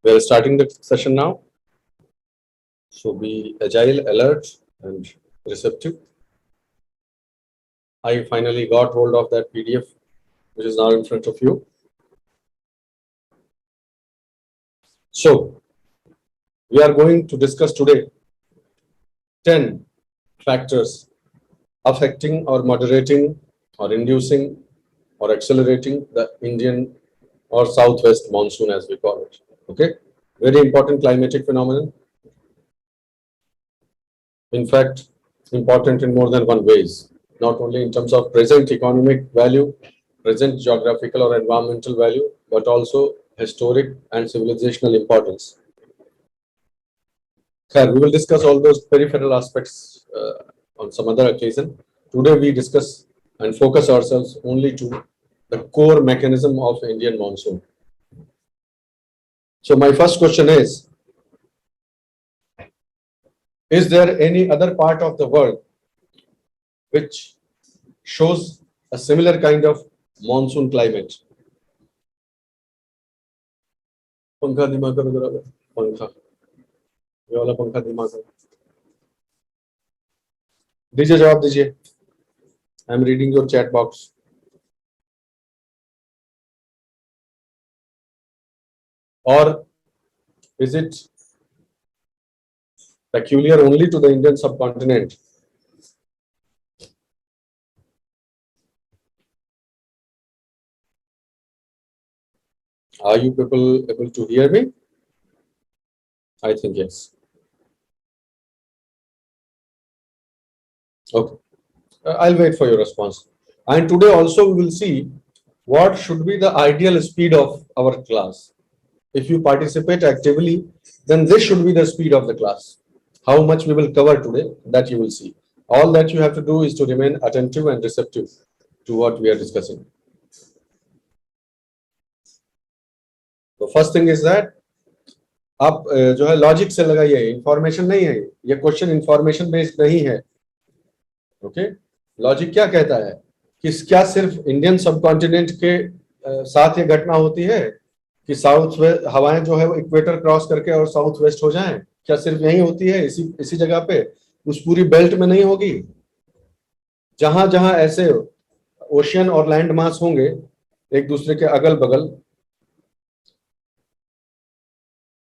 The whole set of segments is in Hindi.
We are starting the session now. So be agile, alert, and receptive. I finally got hold of that PDF, which is now in front of you. So we are going to discuss today 10 factors affecting or moderating or inducing or accelerating the Indian or Southwest monsoon, as we call it. Okay, very important climatic phenomenon. In fact, important in more than one ways, not only in terms of present economic value, present geographical or environmental value, but also historic and civilizational importance. We will discuss all those peripheral aspects on some other occasion. Today we discuss and focus ourselves only to the core mechanism of Indian monsoon. So my first question is there any other part of the world which shows a similar kind of monsoon climate? पंखा धीमा करो जरा, पंखा, ये वाला पंखा धीमा करो. दीजिए, जवाब दीजिए. I am reading your chat box. Or is it peculiar only to the Indian subcontinent? Are you people able to hear me? I think yes. Okay. I'll wait for your response. And today also we will see what should be the ideal speed of our class. If you participate actively, then this should be the speed of the class. How much we will cover today, that you will see. All that you have to do is to remain attentive and receptive to what we are discussing. The first thing is that आप जो है लॉजिक से लगाइए, इंफॉर्मेशन नहीं है ये क्वेश्चन, इंफॉर्मेशन बेस्ड नहीं है. ओके, लॉजिक क्या कहता है कि क्या सिर्फ इंडियन सबकॉन्टिनेंट के साथ ये घटना होती है कि साउथ वेस्ट हवाएं जो है वो इक्वेटर क्रॉस करके और साउथ वेस्ट हो जाएं? क्या सिर्फ यही होती है इसी जगह पे? उस पूरी बेल्ट में नहीं होगी. जहां जहां ऐसे ओशियन और लैंड मास होंगे एक दूसरे के अगल बगल,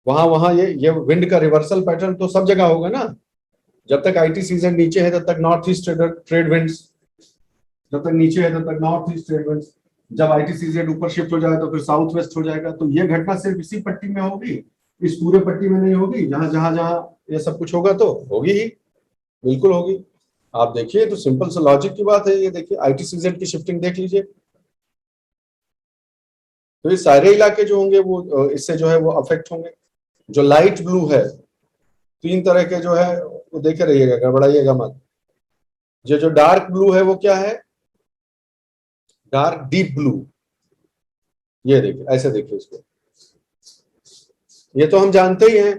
वहां वहां ये विंड का रिवर्सल पैटर्न तो सब जगह होगा ना. जब तक आईटी सीजन नीचे है तब तक नॉर्थ ईस्ट ट्रेड विंड्स, जब तक नीचे है तब तक नॉर्थ ईस्ट ट्रेड विंड्स. जब आईटीसीजेड ऊपर शिफ्ट हो जाए तो फिर साउथ वेस्ट हो जाएगा. तो ये घटना सिर्फ इसी पट्टी में होगी, इस पूरे पट्टी में नहीं होगी. जहां जहां जहां ये सब कुछ होगा तो होगी ही, बिल्कुल होगी. आप देखिए तो सिंपल सा लॉजिक की बात है. ये देखिए आईटीसीजेड की शिफ्टिंग देख लीजिए. तो ये सारे इलाके जो होंगे वो इससे जो है वो अफेक्ट होंगे. जो लाइट ब्लू है, 3 तरह के जो है वो देखे रहिएगा, गड़बड़ाइएगा मत. ये जो डार्क ब्लू है वो क्या है? Dark deep blue. ये देखिए, ऐसे देखिए इसको. ये तो हम जानते ही हैं,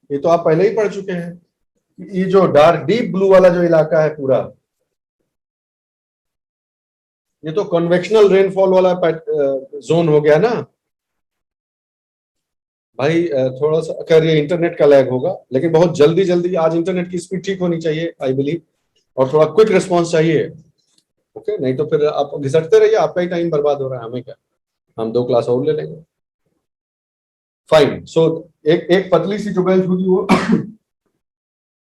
ये तो आप पहले ही पढ़ चुके हैं. ये जो डार्क डीप ब्लू वाला जो इलाका है पूरा, ये तो कन्वेक्शनल रेनफॉल वाला जोन हो गया ना भाई. थोड़ा सा खैर ये इंटरनेट का लैग होगा, लेकिन बहुत जल्दी आज इंटरनेट की स्पीड ठीक होनी चाहिए आई बिलीव, और थोड़ा क्विक रिस्पॉन्स चाहिए. ओके, नहीं तो फिर आप घिसटते रहिए, आपका ही टाइम बर्बाद हो रहा है. हमें क्या, हम 2 क्लास और ले लेंगे. फाइन. सो एक पतली सी जो बेल्ट होगी वो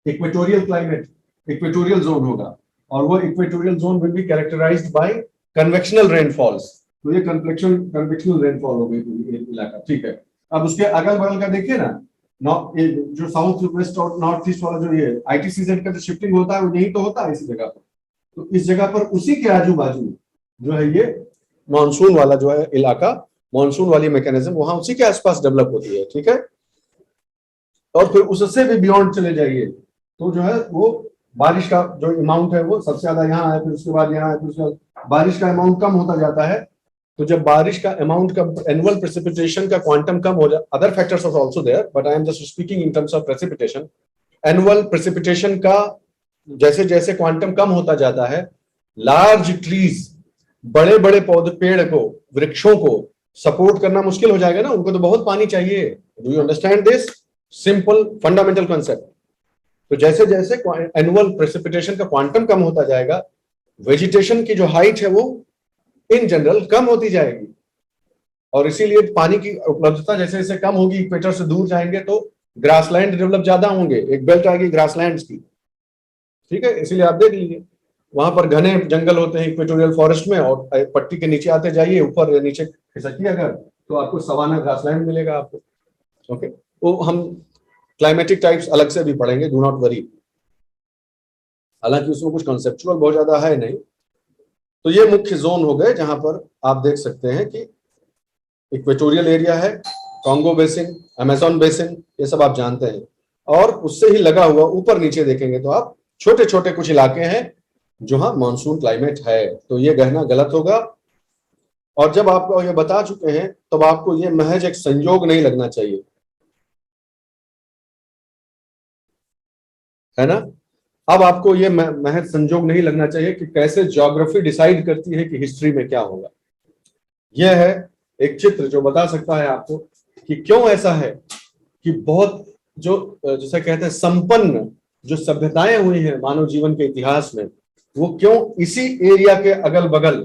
इक्वेटोरियल क्लाइमेट, इक्वेटोरियल जोन होगा, और वो equatorial zone will be characterized by convectional rainfalls. तो ये कन्वेक्शनल रेनफॉल हो गई इलाका. ठीक है. अब उसके अगल बगल का देखिए ना, जो साउथ वेस्ट और नॉर्थ ईस्ट वाला जो ये आईटी सीजन का जो शिफ्टिंग होता है वो यही तो होता है इसी जगह पर. तो इस जगह पर उसी के आजू बाजू जो है ये मानसून वाला जो है इलाका, मानसून वाली मैकेनिज्म वहां उसी के आसपास डेवलप होती है. ठीक है. और फिर उससे भी बियॉन्ड चले जाइए तो जो है वो बारिश का जो अमाउंट है वो सबसे ज्यादा यहाँ है, फिर उसके बाद यहाँ है, फिर उसके बाद बारिश का अमाउंट कम होता जाता है. तो जब बारिश का अमाउंट का एनुअल प्रेसिपिटेशन का क्वांटम कम हो जाए, other factors are also there but I am just speaking in terms of precipitation. Annual precipitation का जैसे जैसे क्वांटम कम होता जाता है, लार्ज ट्रीज, बड़े बड़े पौधे, पेड़ को, वृक्षों को सपोर्ट करना मुश्किल हो जाएगा ना, उनको तो बहुत पानी चाहिए। Do you understand this simple fundamental concept? तो जैसे जैसे एनुअल प्रेसिपिटेशन का क्वांटम कम होता जाएगा, वेजिटेशन की जो हाइट है वो इन जनरल कम होती जाएगी, और इसीलिए पानी की उपलब्धता जैसे जैसे कम होगी, इक्वेटर से दूर जाएंगे तो ग्रासलैंड डेवलप ज्यादा होंगे, एक बेल्ट आएगी ग्रासलैंड्स की, ठीक है। इसीलिए आप देख लीजिए वहां पर घने जंगल होते हैं इक्वेटोरियल फॉरेस्ट में, और पट्टी के नीचे आते जाइए, ऊपर या नीचे खिसकिए अगर, तो आपको सवाना ग्रासलैंड मिलेगा आपको। ओके, वो हम क्लाइमेटिक टाइप्स अलग से भी पढ़ेंगे, डू नॉट वरी, हालांकि उसमें कुछ कॉन्सेप्चुअल बहुत ज्यादा है नहीं। तो ये मुख्य जोन हो गए जहां पर आप देख सकते हैं कि इक्वेटोरियल एरिया है, कॉन्गो बेसिन, अमेजोन बेसिन, ये सब आप जानते हैं, और उससे ही लगा हुआ ऊपर नीचे देखेंगे तो आप छोटे छोटे कुछ इलाके हैं जहां मानसून क्लाइमेट है। तो ये कहना गलत होगा, और जब आपको ये बता चुके हैं तब आपको ये महज एक संयोग नहीं लगना चाहिए, है ना। अब आपको ये महज संयोग नहीं लगना चाहिए कि कैसे ज्योग्राफी डिसाइड करती है कि हिस्ट्री में क्या होगा। यह है एक चित्र जो बता सकता है आपको कि क्यों ऐसा है कि बहुत जो जैसे कहते हैं संपन्न जो सभ्यताएं हुई हैं मानव जीवन के इतिहास में, वो क्यों इसी एरिया के अगल बगल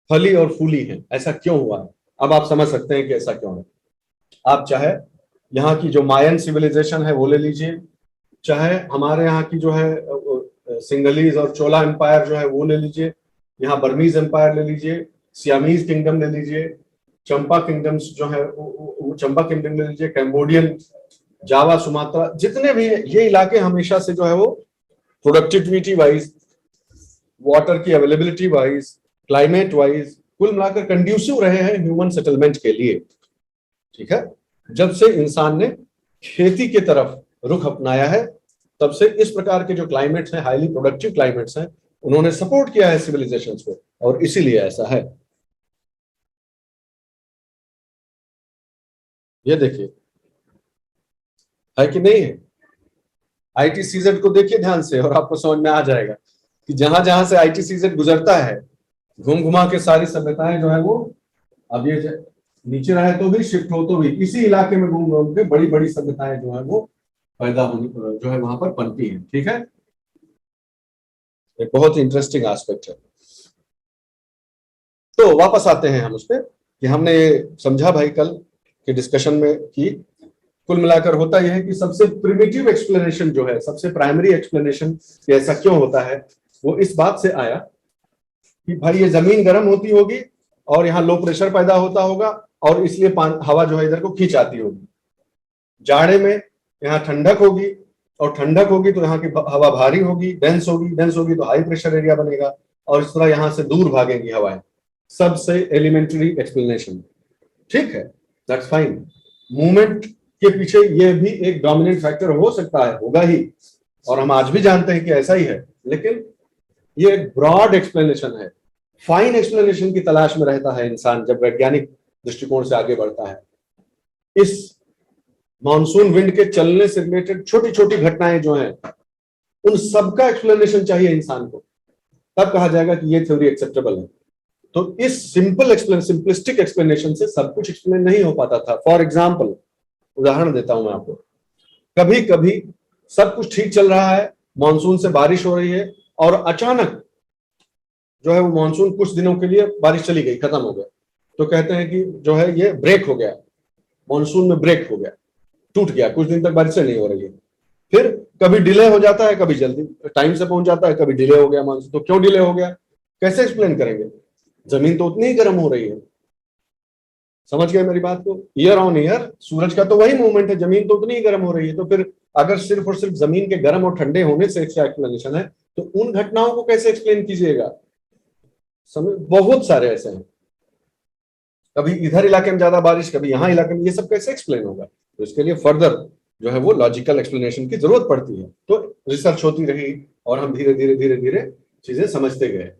फली और फूली हैं, ऐसा क्यों हुआ है। अब आप समझ सकते हैं कि ऐसा क्यों है। आप चाहे यहाँ की जो मायन सिविलाइजेशन है वो ले लीजिए, चाहे हमारे यहाँ की जो है सिंगलीज और चोला एम्पायर जो है वो ले लीजिए, यहाँ बर्मीज एम्पायर ले लीजिए, सियामीज किंगडम ले लीजिए, चंपा किंगडम्स जो है वो चंपा किंगडम ले लीजिए, कैम्बोडियन, जावा, सुमात्रा, जितने भी ये इलाके हमेशा से जो है वो प्रोडक्टिविटी वाइज, वाटर की अवेलेबिलिटी वाइज, क्लाइमेट वाइज, कुल मिलाकर कंड्यूसिव रहे हैं ह्यूमन सेटलमेंट के लिए, ठीक है। जब से इंसान ने खेती की तरफ रुख अपनाया है, तब से इस प्रकार के जो क्लाइमेट्स हैं, हाईली प्रोडक्टिव क्लाइमेट्स हैं, उन्होंने सपोर्ट किया है सिविलाइजेशंस को, और इसीलिए ऐसा है। ये देखिए, है कि नहीं है। आईटीसीजेड को देखिए ध्यान से और आपको समझ में आ जाएगा कि जहां जहां से आईटीसीजेड गुजरता है, घूम घुमा के सारी सभ्यताएं जो है वो, अब ये नीचे रहे तो भी, शिफ्ट हो तो भी, इसी इलाके में घूम घूम के बड़ी बड़ी सभ्यताएं जो है वो पैदा होनी जो है वहां पर पनपी है, ठीक है। एक बहुत ही इंटरेस्टिंग एस्पेक्ट है। तो वापस आते हैं हम उस पर कि हमने ये समझा भाई कल के डिस्कशन में कि कुल मिलाकर होता यह है कि सबसे प्रिमिटिव एक्सप्लेनेशन जो है, सबसे प्राइमरी एक्सप्लेनेशन ऐसा क्यों होता है, वो इस बात से आया कि भाई ये जमीन गर्म होती होगी और यहाँ लो प्रेशर पैदा होता होगा, और इसलिए हवा जो है इधर को खींच आती होगी। जाड़े में यहाँ ठंडक होगी, और ठंडक होगी तो यहाँ की हवा भारी होगी, डेंस होगी, डेंस होगी तो हाई प्रेशर एरिया बनेगा, और इस तरह यहाँ से दूर भागेंगी हवाएं। सबसे एलिमेंट्री एक्सप्लेनेशन, ठीक है, दैट्स फाइन। मूवमेंट के पीछे ये भी एक डोमिनेंट फैक्टर हो सकता है, होगा ही, और हम आज भी जानते हैं कि ऐसा ही है, लेकिन ये एक ब्रॉड एक्सप्लेनेशन है। फाइन एक्सप्लेनेशन की तलाश में रहता है इंसान जब वैज्ञानिक दृष्टिकोण से आगे बढ़ता है। इस मानसून विंड के चलने से रिलेटेड छोटी छोटी घटनाएं जो हैं, उन सबका एक्सप्लेनेशन चाहिए इंसान को, तब कहा जाएगा कि ये थ्योरी एक्सेप्टेबल है। तो इस सिंपलिस्टिक एक्सप्लेनेशन से सब कुछ एक्सप्लेन नहीं हो पाता था। फॉर एग्जाम्पल, उदाहरण देता हूं मैं आपको, कभी कभी सब कुछ ठीक चल रहा है, मानसून से बारिश हो रही है, और अचानक जो है वो मानसून कुछ दिनों के लिए बारिश चली गई, खत्म हो गया, तो कहते हैं कि जो है ये ब्रेक हो गया, मानसून में ब्रेक हो गया, टूट गया, कुछ दिन तक बारिश नहीं हो रही है। फिर कभी डिले हो जाता है, कभी जल्दी टाइम से पहुंच जाता है, कभी डिले हो गया मानसून। तो क्यों डिले हो गया, कैसे एक्सप्लेन करेंगे, जमीन तो उतनी ही गर्म हो रही है। समझ गए मेरी बात को। ईयर ऑन ईयर सूरज का तो वही मूवमेंट है, जमीन तो उतनी ही गर्म हो रही है। तो फिर अगर सिर्फ और सिर्फ जमीन के गर्म और ठंडे होने से एक्सप्लेनेशन है, तो उन घटनाओं को कैसे एक्सप्लेन कीजिएगा। समझ, बहुत सारे ऐसे हैं, कभी इधर इलाके में ज्यादा बारिश, कभी यहाँ इलाके में, ये सब कैसे एक्सप्लेन होगा। तो इसके लिए फर्दर जो है वो लॉजिकल एक्सप्लेनेशन की जरूरत पड़ती है। तो रिसर्च होती रही और हम धीरे धीरे धीरे धीरे चीजें समझते गए।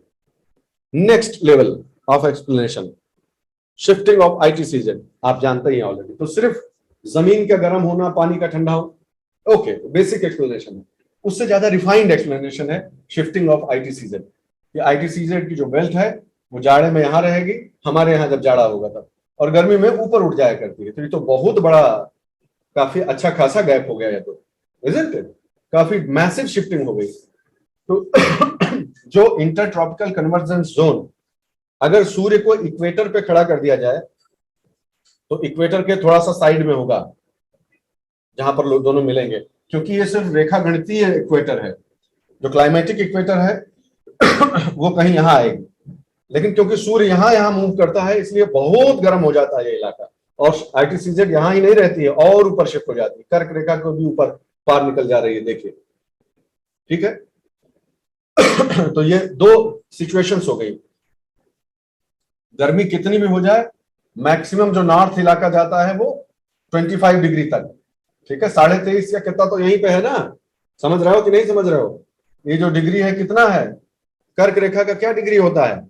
Next level of explanation, shifting of ITCZ, आप जानते ही हैं ऑलरेडी। तो सिर्फ जमीन का गर्म होना, पानी का ठंडा होना, ओके, बेसिक एक्सप्लेनेशन है। उससे ज्यादा रिफाइंड एक्सप्लेनेशन है शिफ्टिंग ऑफ आईटीसीजेड। ये आईटीसीजेड की जो बेल्ट है, वो जाड़े में यहाँ रहेगी, हमारे यहाँ जब जाड़ा होगा तब, और गर्मी में ऊपर उठ जाया करती है। तो ये तो बहुत बड़ा, काफी अच्छा खासा गैप हो गया है, तो इजंट इट, काफी मैसिव शिफ्टिंग हो गई। तो जो इंटर ट्रॉपिकल कन्वर्जेंस जोन, अगर सूर्य को इक्वेटर पे खड़ा कर दिया जाए तो इक्वेटर के थोड़ा सा साइड में होगा जहां पर लोग दोनों मिलेंगे, क्योंकि ये सिर्फ रेखा गणितीय इक्वेटर है। जो क्लाइमेटिक इक्वेटर है वो कहीं यहां आएगी, लेकिन क्योंकि सूर्य यहां यहां मूव करता है इसलिए बहुत गर्म हो जाता है ये इलाका, और ITCZ यहां ही नहीं रहती है और ऊपर शिफ्ट हो जाती है, कर्क रेखा को भी ऊपर पार निकल जा रही है, देखिए, ठीक है। तो ये दो सिचुएशंस हो गई। गर्मी कितनी भी हो जाए, मैक्सिमम जो नॉर्थ इलाका जाता है वो 25 डिग्री तक, ठीक है। 23.5 या कितना तो यहीं पे है ना, समझ रहे हो कि नहीं समझ रहे हो? ये जो डिग्री है कितना है, कर्क रेखा का क्या डिग्री होता है?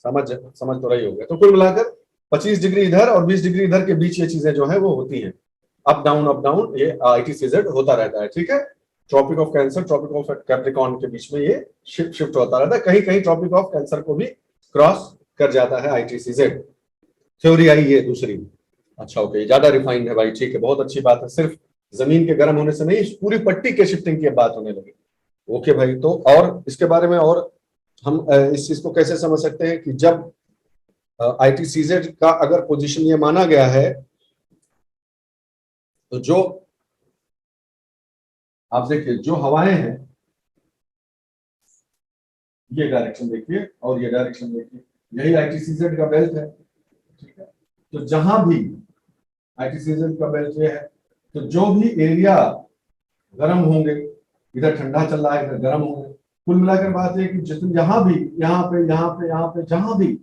समझ तो रही होगा। तो कुल मिलाकर 25 डिग्री इधर और 20 डिग्री इधर के बीच ये चीजें जो है वो होती हैं, अप डाउन ये ITCZ होता रहता है, ठीक है। Tropic of Cancer, Tropic of Capricorn के बीच में ये शिफ्ट होता रहता है, कहीं कहीं ट्रॉपिक ऑफ कैंसर को भी क्रॉस कर जाता है ITCZ। थ्योरी आई ये दूसरी। अच्छा ओके, ज्यादा रिफाइंड है भाई, ठीक है, बहुत अच्छी बात है। सिर्फ जमीन के गर्म होने से नहीं, पूरी पट्टी के शिफ्टिंग की बात होने लगी। ओके भाई, तो और इसके बारे में और हम इस चीज को कैसे समझ सकते हैं कि जब ITCZ का अगर पोजीशन ये माना गया है, तो जो आप देखिए जो हवाएं हैं, ये डायरेक्शन देखिए और ये डायरेक्शन देखिए, यही ITCZ का बेल्ट है, ठीक है। तो जहां भी ITCZ का बेल्ट ये है, तो जो भी एरिया गर्म होंगे, इधर ठंडा चल रहा है इधर गर्म होंगे, कुल मिलाकर बात है कि जितने जहां भी यहाँ पे जहां भी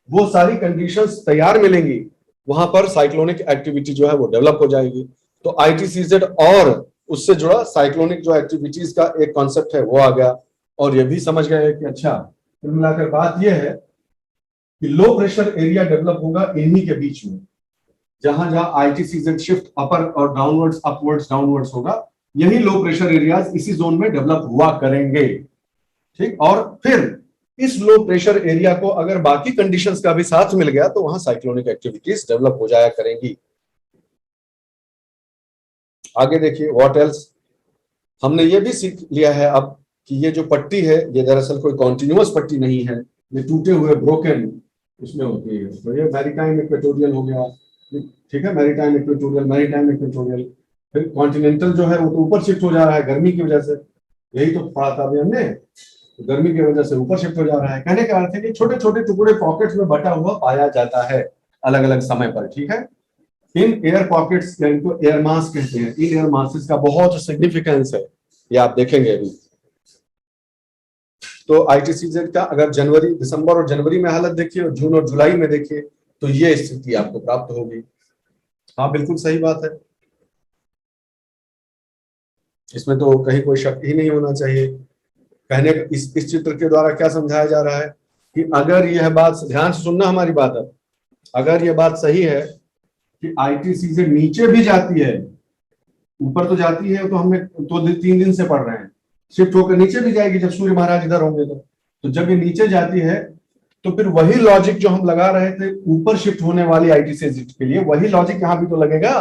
वो सारी कंडीशंस तैयार मिलेंगी, वहां पर साइक्लोनिक एक्टिविटी जो है वो डेवलप हो जाएगी। तो ITCZ और उससे जुड़ा साइक्लोनिक जो एक्टिविटीज का एक कॉन्सेप्ट है वो आ गया, और ये भी समझ गए कि अच्छा, कुल मिलाकर बात यह है कि लो प्रेशर एरिया डेवलप होगा इन्हीं के बीच में, जहां जहां ITCZ शिफ्ट अपर और डाउनवर्ड्स अपवर्ड्स डाउनवर्ड्स होगा, यही लो प्रेशर एरियाज इसी जोन में डेवलप हुआ करेंगे, ठीक। और फिर इस लो प्रेशर एरिया को अगर बाकी कंडीशंस का भी साथ मिल गया तो वहां साइक्लोनिक एक्टिविटीज डेवलप हो जाया करेंगी। आगे देखिए व्हाट एल्स, हमने ये भी सीख लिया है अब कि ये जो पट्टी है ये दरअसल कोई कॉन्टिन्यूअस पट्टी नहीं है, ये टूटे हुए ब्रोकन इसमें होती है। तो ये मैरीटाइम इक्वेटोरियल हो गया, ठीक है, मैरीटाइम इक्वेटोरियल। फिर कॉन्टिनेंटल जो है वो तो ऊपर शिफ्ट हो जा रहा है गर्मी की वजह से, यही तो पढ़ा था अभी हमने, तो गर्मी की वजह से ऊपर शिफ्ट हो जा रहा है। कहने का अर्थ है कि छोटे छोटे टुकड़े पॉकेट्स में बटा हुआ पाया जाता है अलग अलग समय पर, ठीक है। इन एयर पॉकेट्स, इनको एयर मास कहते हैं, इन एयर मासेस का बहुत सिग्निफिकेंस है, ये आप देखेंगे अभी। तो ITCZ का अगर जनवरी, दिसंबर और जनवरी में हालत देखिए और जून और जुलाई में देखिए तो ये स्थिति आपको प्राप्त होगी। हाँ बिल्कुल सही बात है, इसमें तो कहीं कोई शक ही नहीं होना चाहिए। कहने इस चित्र के द्वारा क्या समझाया जा रहा है कि अगर यह बात, ध्यान से सुनना हमारी बात है, अगर यह बात सही है कि ITCZ नीचे भी जाती है, ऊपर तो जाती है तो हमने तो 3 दिन से पढ़ रहे हैं, शिफ्ट होकर नीचे भी जाएगी जब सूर्य महाराज इधर होंगे तो जब ये नीचे जाती है तो फिर वही लॉजिक जो हम लगा रहे थे ऊपर शिफ्ट होने वाली ITCZ के लिए, वही लॉजिक यहां भी तो लगेगा।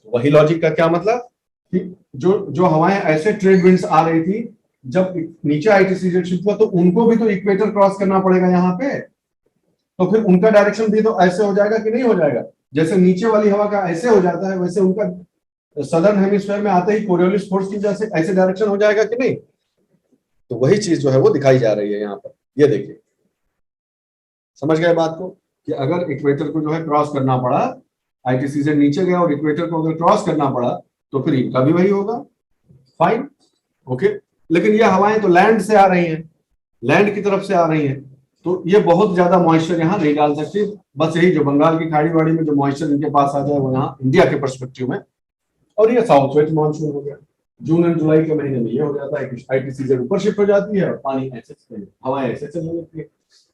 वही लॉजिक का क्या मतलब कि जो हवाएं ऐसे ट्रेड विंड्स आ रही थी, जब नीचे ITCZ शिफ्ट हुआ तो उनको भी तो इक्वेटर क्रॉस करना पड़ेगा यहाँ पे, तो फिर उनका डायरेक्शन भी तो ऐसे हो जाएगा कि नहीं हो जाएगा? जैसे नीचे वाली हवा का ऐसे हो जाता है, वैसे उनका सदर्न हेमिस्फीयर में आते ही कोरियोलिस फोर्स की वजह से ऐसे डायरेक्शन हो जाएगा कि नहीं? तो वही चीज जो है वो दिखाई जा रही है यहाँ पर, ये देखिए, समझ गए बात को, कि अगर इक्वेटर को जो है क्रॉस करना पड़ा, ITCZ नीचे गया और इक्वेटर को अगर क्रॉस करना पड़ा तो फिर इनका भी वही होगा, फाइन, ओके। लेकिन ये हवाएं तो लैंड से आ रही हैं, लैंड की तरफ से आ रही हैं, तो ये बहुत ज्यादा मॉइस्चर यहाँ नहीं डाल सकती। बस यही जो बंगाल की खाड़ी वाड़ी में जो मॉइस्चर इनके पास आ जाए वो यहाँ इंडिया के परस्पेक्टिव में, और ये साउथ वेस्ट मानसून हो गया। जून और जुलाई के महीने में ये हो जाता है कि ITCZ ऊपर शिफ्ट हो जाती है और पानी ऐसे हवाएं ऐसे चलने लगती है।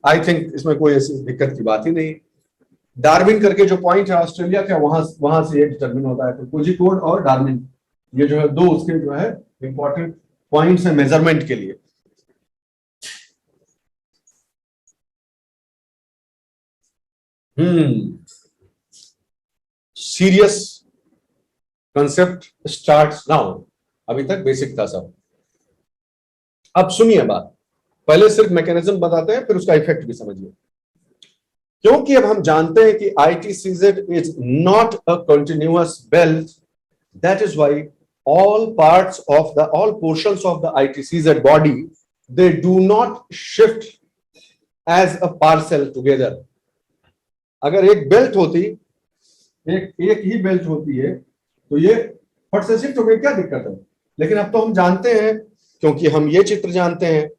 आई थिंक इसमें कोई ऐसी दिक्कत की बात ही नहीं। डार्विन करके जो पॉइंट है ऑस्ट्रेलिया का, वहां से ये डिटरमिन होता है। तो कोझिकोड और डार्विन, ये जो है दो उसके जो है इंपॉर्टेंट पॉइंट्स है मेजरमेंट के लिए। Serious concept starts now. अभी तक बेसिक था सब, अब सुनिए बात। पहले सिर्फ मैकेनिज्म बताते हैं, फिर उसका इफेक्ट भी समझिए। क्योंकि अब हम जानते हैं कि ITCZ is not a continuous belt, that is why all parts of the all portions of the ITCZ body, they do not shift as a parcel together. अगर एक बेल्ट होती, एक ही बेल्ट होती है तो ये फट से शिफ्ट हो गई, क्या दिक्कत है? लेकिन अब तो हम जानते हैं, क्योंकि हम ये चित्र जानते हैं,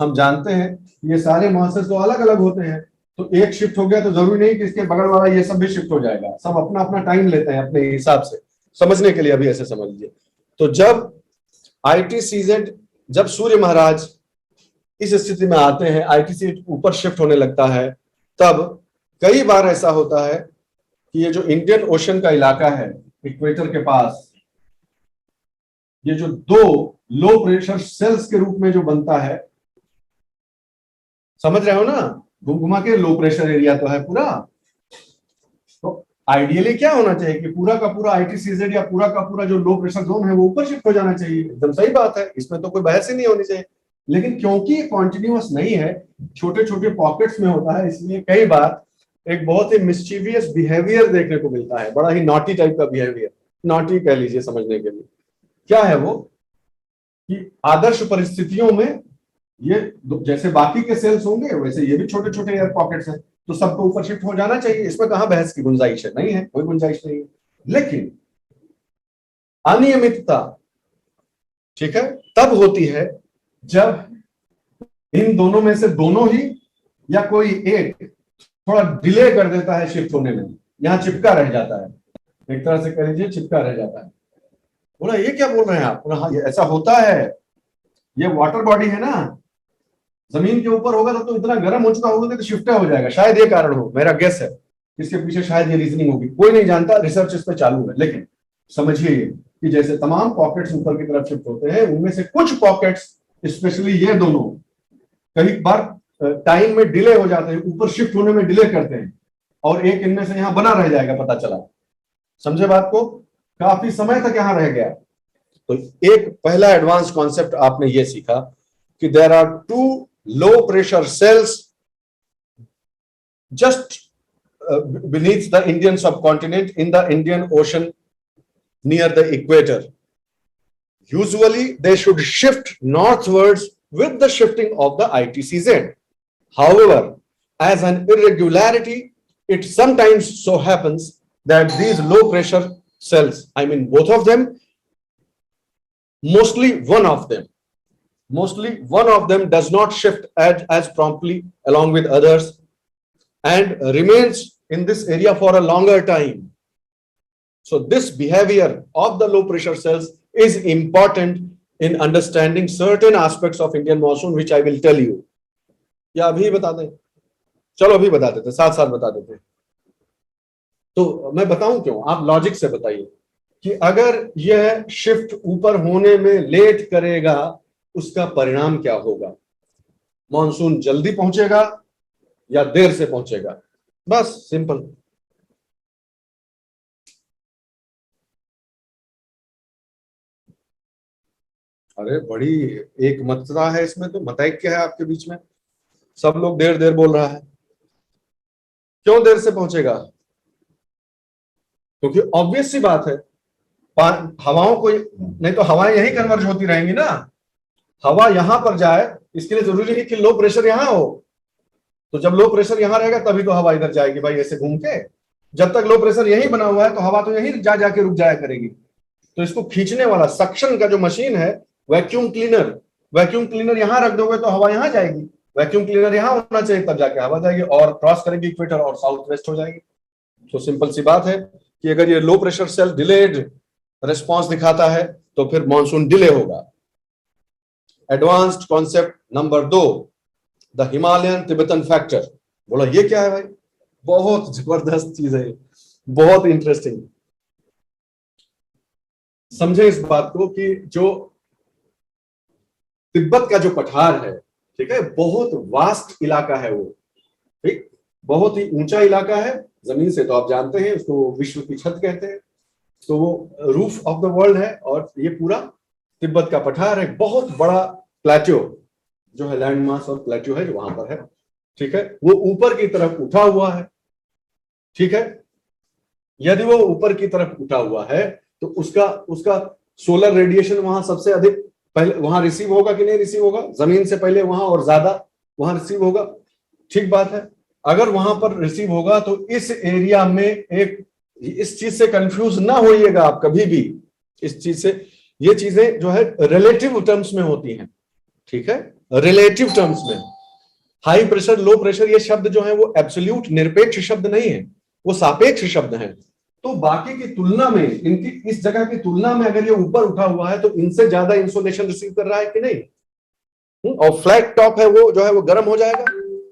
हम जानते हैं ये सारे मॉसेस तो अलग अलग होते हैं, तो एक शिफ्ट हो गया तो जरूरी नहीं कि इसके बगल वाला ये सब भी शिफ्ट हो जाएगा। सब अपना अपना टाइम लेते हैं अपने हिसाब से, समझने के लिए अभी ऐसे समझ लीजिए। तो जब ITCZ, जब सूर्य महाराज इस स्थिति में आते हैं, ITCZ ऊपर शिफ्ट होने लगता है, तब कई बार ऐसा होता है कि ये जो इंडियन ओशन का इलाका है इक्वेटर के पास, ये जो दो लो प्रेशर सेल्स के रूप में जो बनता है, समझ रहे हो ना, घुमा के लो प्रेशर एरिया तो है पूरा। तो आइडियली क्या होना चाहिए कि पूरा का पूरा ITCZ या पूरा का पूरा जो लो प्रेशर जोन है वो ऊपर शिफ्ट हो जाना चाहिए। एकदम सही बात है, इसमें तो कोई बहस ही नहीं होनी चाहिए। लेकिन क्योंकि कॉन्टिन्यूअस नहीं है, छोटे छोटे पॉकेट्स में होता है, इसलिए कई बार एक बहुत ही मिस्चीवियस बिहेवियर देखने को मिलता है, बड़ा ही नॉटी टाइप का बिहेवियर, नॉटी कह लीजिए समझने के लिए। क्या है वो कि आदर्श परिस्थितियों में ये जैसे बाकी के सेल्स होंगे वैसे ये भी छोटे छोटे एयर पॉकेट्स हैं, तो सबको ऊपर शिफ्ट हो जाना चाहिए। इसमें कहां बहस की गुंजाइश है? नहीं है, कोई गुंजाइश नहीं है। लेकिन अनियमितता, ठीक है, तब होती है जब इन दोनों में से दोनों ही या कोई एक थोड़ा डिले कर देता है शिफ्ट होने में, यहां चिपका रह जाता है, एक तरह से कह लीजिए चिपका रह जाता है। बोला ये क्या बोल रहे हैं आप? हाँ, ये ऐसा होता है, ये वाटर बॉडी है ना, जमीन के ऊपर होगा तो इतना गर्म हो चुका होगा तो शिफ्ट हो जाएगा, शायद ये कारण हो, मेरा गेस है। इसके पीछे शायद ये रीजनिंग होगी, कोई नहीं जानता, रिसर्च इस पे चालू है। लेकिन समझिए कि जैसे तमाम पॉकेट्स ऊपर की तरफ शिफ्ट होते हैं, उनमें से कुछ पॉकेट्स, स्पेशली ये दोनों, कई बार टाइम में डिले हो जाते हैं, ऊपर शिफ्ट होने में डिले करते हैं, और एक इनमें से यहां बना रह जाएगा, पता चला। समझे बात को? काफी समय तक यहां रह गया। तो एक पहला एडवांस कॉन्सेप्ट आपने ये सीखा कि there are two low pressure cells just beneath the Indian subcontinent in the Indian Ocean near the equator. Usually they should shift northwards with the shifting of the ITCZ. However, as an irregularity, it sometimes so happens that these low pressure cells, I mean both of them, mostly one of them does not shift as promptly along with others and remains in this area for a longer time. So this behavior of the low pressure cells is important in understanding certain aspects of Indian monsoon, which I will tell you. या अभी बता दें? चलो अभी बता देते, साथ साथ बता देते। तो मैं बताऊं क्यों, आप लॉजिक से बताइए कि अगर यह शिफ्ट ऊपर होने में लेट करेगा, उसका परिणाम क्या होगा? मॉनसून जल्दी पहुंचेगा या देर से पहुंचेगा? बस सिंपल। अरे बड़ी एक मतदा है इसमें, तो मतैक क्या है आपके बीच में? सब लोग देर देर बोल रहा है। क्यों देर से पहुंचेगा? क्योंकि ऑब्वियस सी बात है, हवाओं को, नहीं तो हवाएं यही कन्वर्ज होती रहेंगी ना। हवा यहां पर जाए, इसके लिए जरूरी है कि लो प्रेशर यहां हो। तो जब लो प्रेशर यहां रहेगा तभी तो हवा इधर जाएगी भाई, ऐसे घूम के। जब तक लो प्रेशर यहीं बना हुआ है तो हवा तो यहीं जा जाके रुक जाया करेगी। तो इसको खींचने वाला सक्शन का जो मशीन है, वैक्यूम क्लीनर यहां रख दोगे तो हवा यहां जाएगी, वैक्यूम क्लीनर यहां होना चाहिए, तब जाके हवा जाएगी और क्रॉस करेगी इक्वेटर और साउथ वेस्ट हो जाएगी। तो सिंपल सी बात है कि अगर ये low pressure cell delayed response दिखाता है तो फिर मॉनसून डिले होगा। Advanced concept number 2, the Himalayan Tibetan factor. बोला ये क्या है भाई? बहुत जबरदस्त चीज है, बहुत इंटरेस्टिंग। समझे इस बात को कि जो तिब्बत का जो पठार है, ठीक है, बहुत वास्ट इलाका है वो, ठीक, बहुत ही ऊंचा इलाका है जमीन से, तो आप जानते हैं उसको विश्व की छत कहते हैं, तो वो रूफ ऑफ द वर्ल्ड है। और ये पूरा तिब्बत का पठार है, बहुत बड़ा प्लेट्यू जो है, लैंड मास और प्लेट्यू है जो वहां पर है, ठीक है, वो ऊपर की तरफ उठा हुआ है, ठीक है। यदि वो ऊपर की तरफ उठा हुआ है तो उसका उसका सोलर रेडिएशन वहां सबसे अधिक पहले वहां रिसीव होगा कि नहीं रिसीव होगा, जमीन से पहले वहां और ज्यादा वहां रिसीव होगा, ठीक बात है। अगर वहां पर रिसीव होगा तो इस एरिया में एक, इस चीज से कंफ्यूज ना होइएगा आप कभी भी, इस चीज से, ये चीजें जो है रिलेटिव टर्म्स में होती हैं, ठीक है, रिलेटिव टर्म्स में। हाई प्रेशर लो प्रेशर ये शब्द जो है वो एब्सोल्यूट निरपेक्ष शब्द नहीं है, वो सापेक्ष शब्द है। तो बाकी की तुलना में, इनकी इस जगह की तुलना में अगर ये ऊपर उठा हुआ है तो इनसे ज्यादा इंसोलेशन रिसीव कर रहा है कि नहीं, और फ्लैट टॉप है वो जो है वो गर्म हो जाएगा।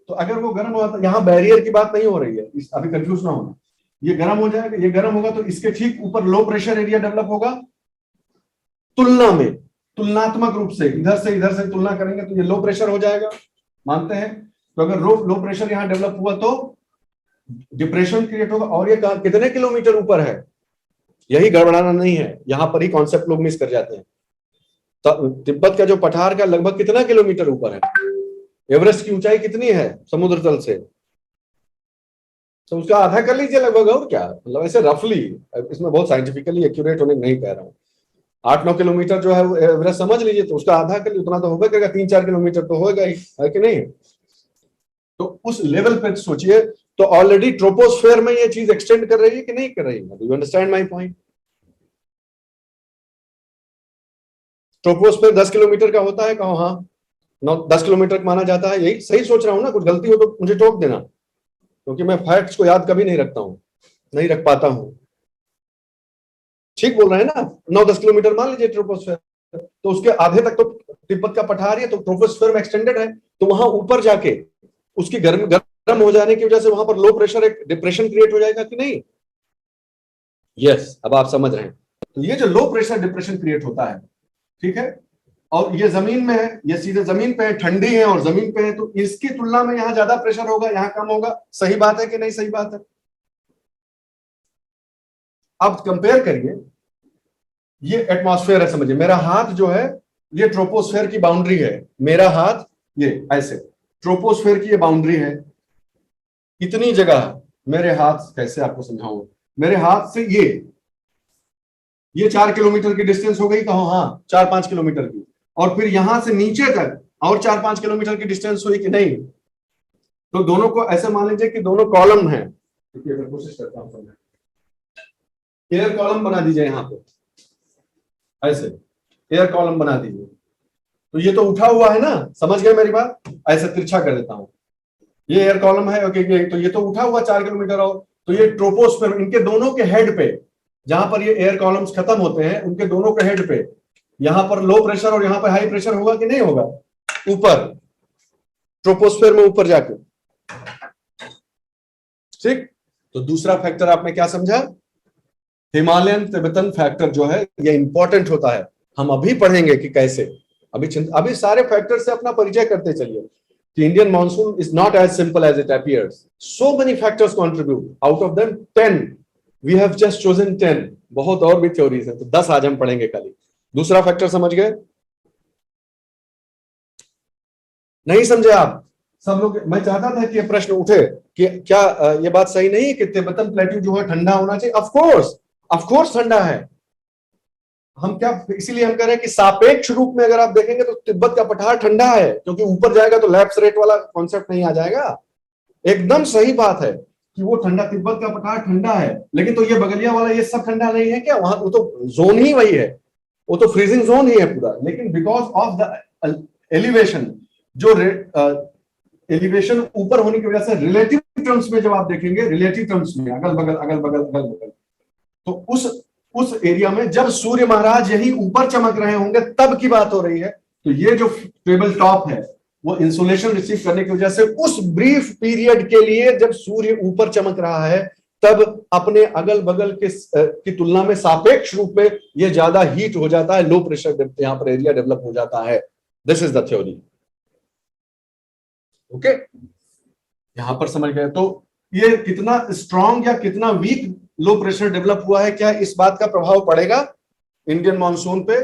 तो अगर वो गर्म हुआ तो यहाँ बैरियर की बात नहीं हो रही है, अभी कंफ्यूज ना होना, ये गर्म हो जाएगा, ये गर्म होगा तो इसके ठीक ऊपर लो प्रेशर एरिया डेवलप होगा, तुलना में, तुलनात्मक रूप से इधर से तुलना करेंगे तो ये लो प्रेशर हो जाएगा, मानते हैं। तो अगर लो प्रेशर यहां डेवलप हुआ तो डिप्रेशन क्रिएट होगा, और ये कितने किलोमीटर ऊपर है, यही गड़बड़ाना नहीं है, यहां पर ही कॉन्सेप्ट लोग मिस कर जाते हैं। तो तिब्बत का जो पठार का लगभग कितना किलोमीटर ऊपर है, एवरेस्ट की ऊंचाई कितनी है समुद्र तल से, तो उसका आधा कर लीजिए लगभग, और क्या, मतलब ऐसे रफली, इसमें बहुत साइंटिफिकली एक्यूरेट होने नहीं कह रहा हूं, 8-9 किलोमीटर जो है एवरेस्ट समझ लीजिए, तो उसका आधा कर लीजिए, उतना तो होगा करेगा, 3-4 किलोमीटर तो होगा ही, है कि नहीं। तो उस लेवल पे सोचिए, तो ऑलरेडी ट्रोपोस्फेयर में ये चीज एक्सटेंड कर रही है कि नहीं कर रही है, you understand my point. Troposphere 10 kilometre का होता है, कहो हाँ 10 किलोमीटर माना जाता है, यही सही सोच रहा हूं ना, कुछ गलती हो तो मुझे टोक देना, क्योंकि मैं फैक्ट्स को याद कभी नहीं रखता हूं, नहीं रख पाता हूं, ठीक बोल रहे हैं ना, 9-10 किलोमीटर मान लीजिए ट्रोपोस्फेयर, तो उसके आधे तक तो तिब्बत का पठार है, तो ट्रोपोस्फेयर में एक्सटेंडेड है, तो वहां ऊपर जाके उसकी गर्म हो जाने की वजह से वहां पर लो प्रेशर एक डिप्रेशन क्रिएट हो जाएगा कि नहीं। यस, अब आप समझ रहे हैं। तो ये जो लो प्रेशर डिप्रेशन क्रिएट होता है, ठीक है, और ये जमीन में है, ये सीधे जमीन पे है, ठंडी है और जमीन पे है, तो इसकी तुलना में यहाँ ज्यादा प्रेशर होगा, यहाँ कम होगा, सही बात है कि नहीं, सही बात है। अब कंपेयर करिए, ये एटमॉस्फेयर है, समझिए मेरा हाथ जो है ये ट्रोपोस्फेयर की बाउंड्री है, मेरा हाथ ये ऐसे ट्रोपोस्फेयर की ये बाउंड्री है, इतनी जगह मेरे हाथ, कैसे आपको समझाऊं, मेरे हाथ से ये 4 किलोमीटर की डिस्टेंस हो गई, कहो हाँ 4-5 किलोमीटर की, और फिर यहां से नीचे तक और 4-5 किलोमीटर की डिस्टेंस हुई कि नहीं। तो दोनों को ऐसे मान लीजिए कि दोनों कॉलम है, कोशिश करता हूं, एयर कॉलम बना दीजिए यहाँ पे, ऐसे एयर कॉलम बना दीजिए, तो ये तो उठा हुआ है ना, समझ गए मेरी बात, ऐसे तिरछा कर देता हूं, ये एयर कॉलम है, ओके, तो ये तो उठा हुआ 4 किलोमीटर, और तो ये ट्रोपोस्फेयर, इनके दोनों के हेड पे, जहां पर ये एयर कॉलम्स खत्म होते हैं, उनके दोनों के हेड पे यहां पर लो प्रेशर और यहां पर हाई प्रेशर होगा कि नहीं होगा, ऊपर ट्रोपोस्फेयर में ऊपर जाके, ठीक। तो दूसरा फैक्टर आपने क्या समझा, हिमालयन तिब्बतन फैक्टर जो है ये इंपॉर्टेंट होता है, हम अभी पढ़ेंगे कि कैसे, अभी सारे फैक्टर से अपना परिचय करते चलिए। The Indian monsoon is not as simple as it appears. So many factors contribute. Out of them, 10. We have just chosen 10. बहुत और भी थ्योरीज हैं, तो 10 आज हम पढ़ेंगे खाली। दूसरा फैक्टर समझ गए, नहीं समझे आप सब लोग। मैं चाहता था कि ये प्रश्न उठे कि क्या ये बात सही नहीं है कि तिब्बतन प्लेट्यू जो है ठंडा होना चाहिए, ऑफ कोर्स ठंडा है, हम क्या, इसीलिए हम कह रहे हैं कि सापेक्ष रूप में अगर आप देखेंगे तो तिब्बत का पठार ठंडा है, क्योंकि ऊपर जाएगा तो लैप्स रेट वाला कॉन्सेप्ट नहीं आ जाएगा। एकदम सही बात है कि वो ठंडा, तिब्बत का पठार ठंडा है, लेकिन तो ये बगलिया वाला ये सब ठंडा नहीं है क्या, वहां वो तो जोन ही वही है, वो तो फ्रीजिंग जोन ही है पूरा, लेकिन बिकॉज ऑफ द एलिवेशन, जो एलिवेशन ऊपर होने की वजह से रिलेटिव टर्म्स में जब आप देखेंगे, रिलेटिव टर्म्स में अगल बगल, तो उस एरिया में जब सूर्य महाराज यही ऊपर चमक रहे होंगे तब की बात हो रही है। तो ये जो टेबल टॉप है वो इंसुलेशन रिसीव करने की वजह से उस ब्रीफ पीरियड के लिए जब सूर्य ऊपर चमक रहा है तब अपने अगल बगल के की तुलना में सापेक्ष रूप में ये ज्यादा हीट हो जाता है, लो प्रेशर यहाँ पर एरिया डेवलप हो जाता है। This is the theory. Okay, यहां पर समझ गए। तो ये कितना स्ट्रांग या कितना वीक लो प्रेशर डेवलप हुआ है, क्या इस बात का प्रभाव पड़ेगा इंडियन मॉनसून पे?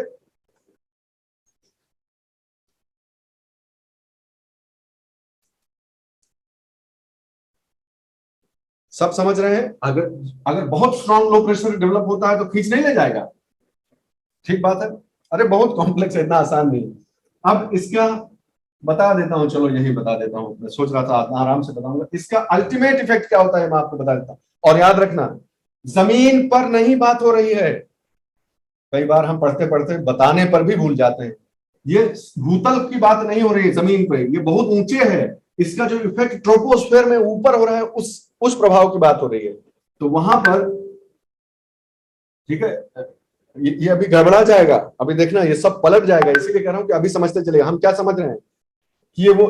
सब समझ रहे हैं? अगर अगर बहुत स्ट्रांग लो प्रेशर डेवलप होता है तो खींच नहीं ले जाएगा। ठीक बात है। अरे बहुत कॉम्प्लेक्स है, इतना आसान नहीं। अब इसका बता देता हूं, चलो यही बता देता हूं। मैं सोच रहा था आराम से बताऊंगा। इसका अल्टीमेट इफेक्ट क्या होता है मैं आपको बता देता हूं। और याद रखना, जमीन पर नहीं बात हो रही है। कई बार हम पढ़ते पढ़ते बताने पर भी भूल जाते हैं। ये भूतल की बात नहीं हो रही है जमीन पे, ये बहुत ऊंचे है। इसका जो इफेक्ट ट्रोपोस्फेयर में ऊपर हो रहा है, उस प्रभाव की बात हो रही है। तो वहां पर, ठीक है, ये अभी गड़बड़ा जाएगा। अभी देखना ये सब पलट जाएगा, इसीलिए कह रहा हूं कि अभी समझते चलिए हम क्या समझ रहे हैं कि ये वो,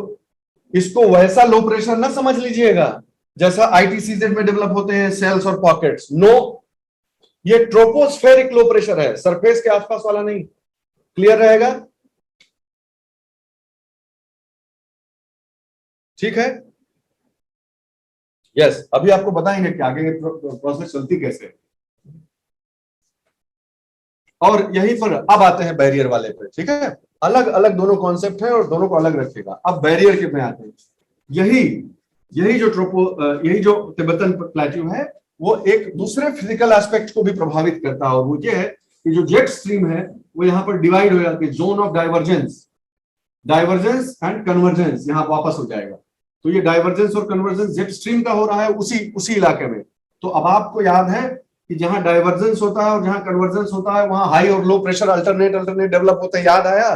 इसको वैसा लो प्रेशर ना समझ लीजिएगा जैसा आईटीसीजेड में डेवलप होते हैं सेल्स और पॉकेट्स। नो, ये ट्रोपोस्फेरिक लो प्रेशर है, सरफेस के आसपास वाला नहीं। क्लियर रहेगा? ठीक है। यस, अभी आपको बताएंगे कि आगे प्रोसेस चलती कैसे। और यहीं पर अब आते हैं बैरियर वाले पे। ठीक है, अलग अलग दोनों कॉन्सेप्ट है और दोनों को अलग रखेगा। अब बैरियर के में आते हैं। यही यही जो यही जो तिब्बतन प्लेट्यू है, वो एक दूसरे फिजिकल एस्पेक्ट को भी प्रभावित करता है। और वो ये है कि जो जेट स्ट्रीम है वो यहाँ पर डिवाइड हो जाती है। Zone of divergence, divergence and convergence यहाँ वापस हो जाएगा। तो ये डाइवर्जेंस और कन्वर्जेंस जेट स्ट्रीम का हो रहा है उसी उसी इलाके में। तो अब आपको याद है कि जहां डाइवर्जेंस होता है और जहां कन्वर्जेंस होता है, वहां हाई और low pressure alternate alternate develop होते हैं। याद आया?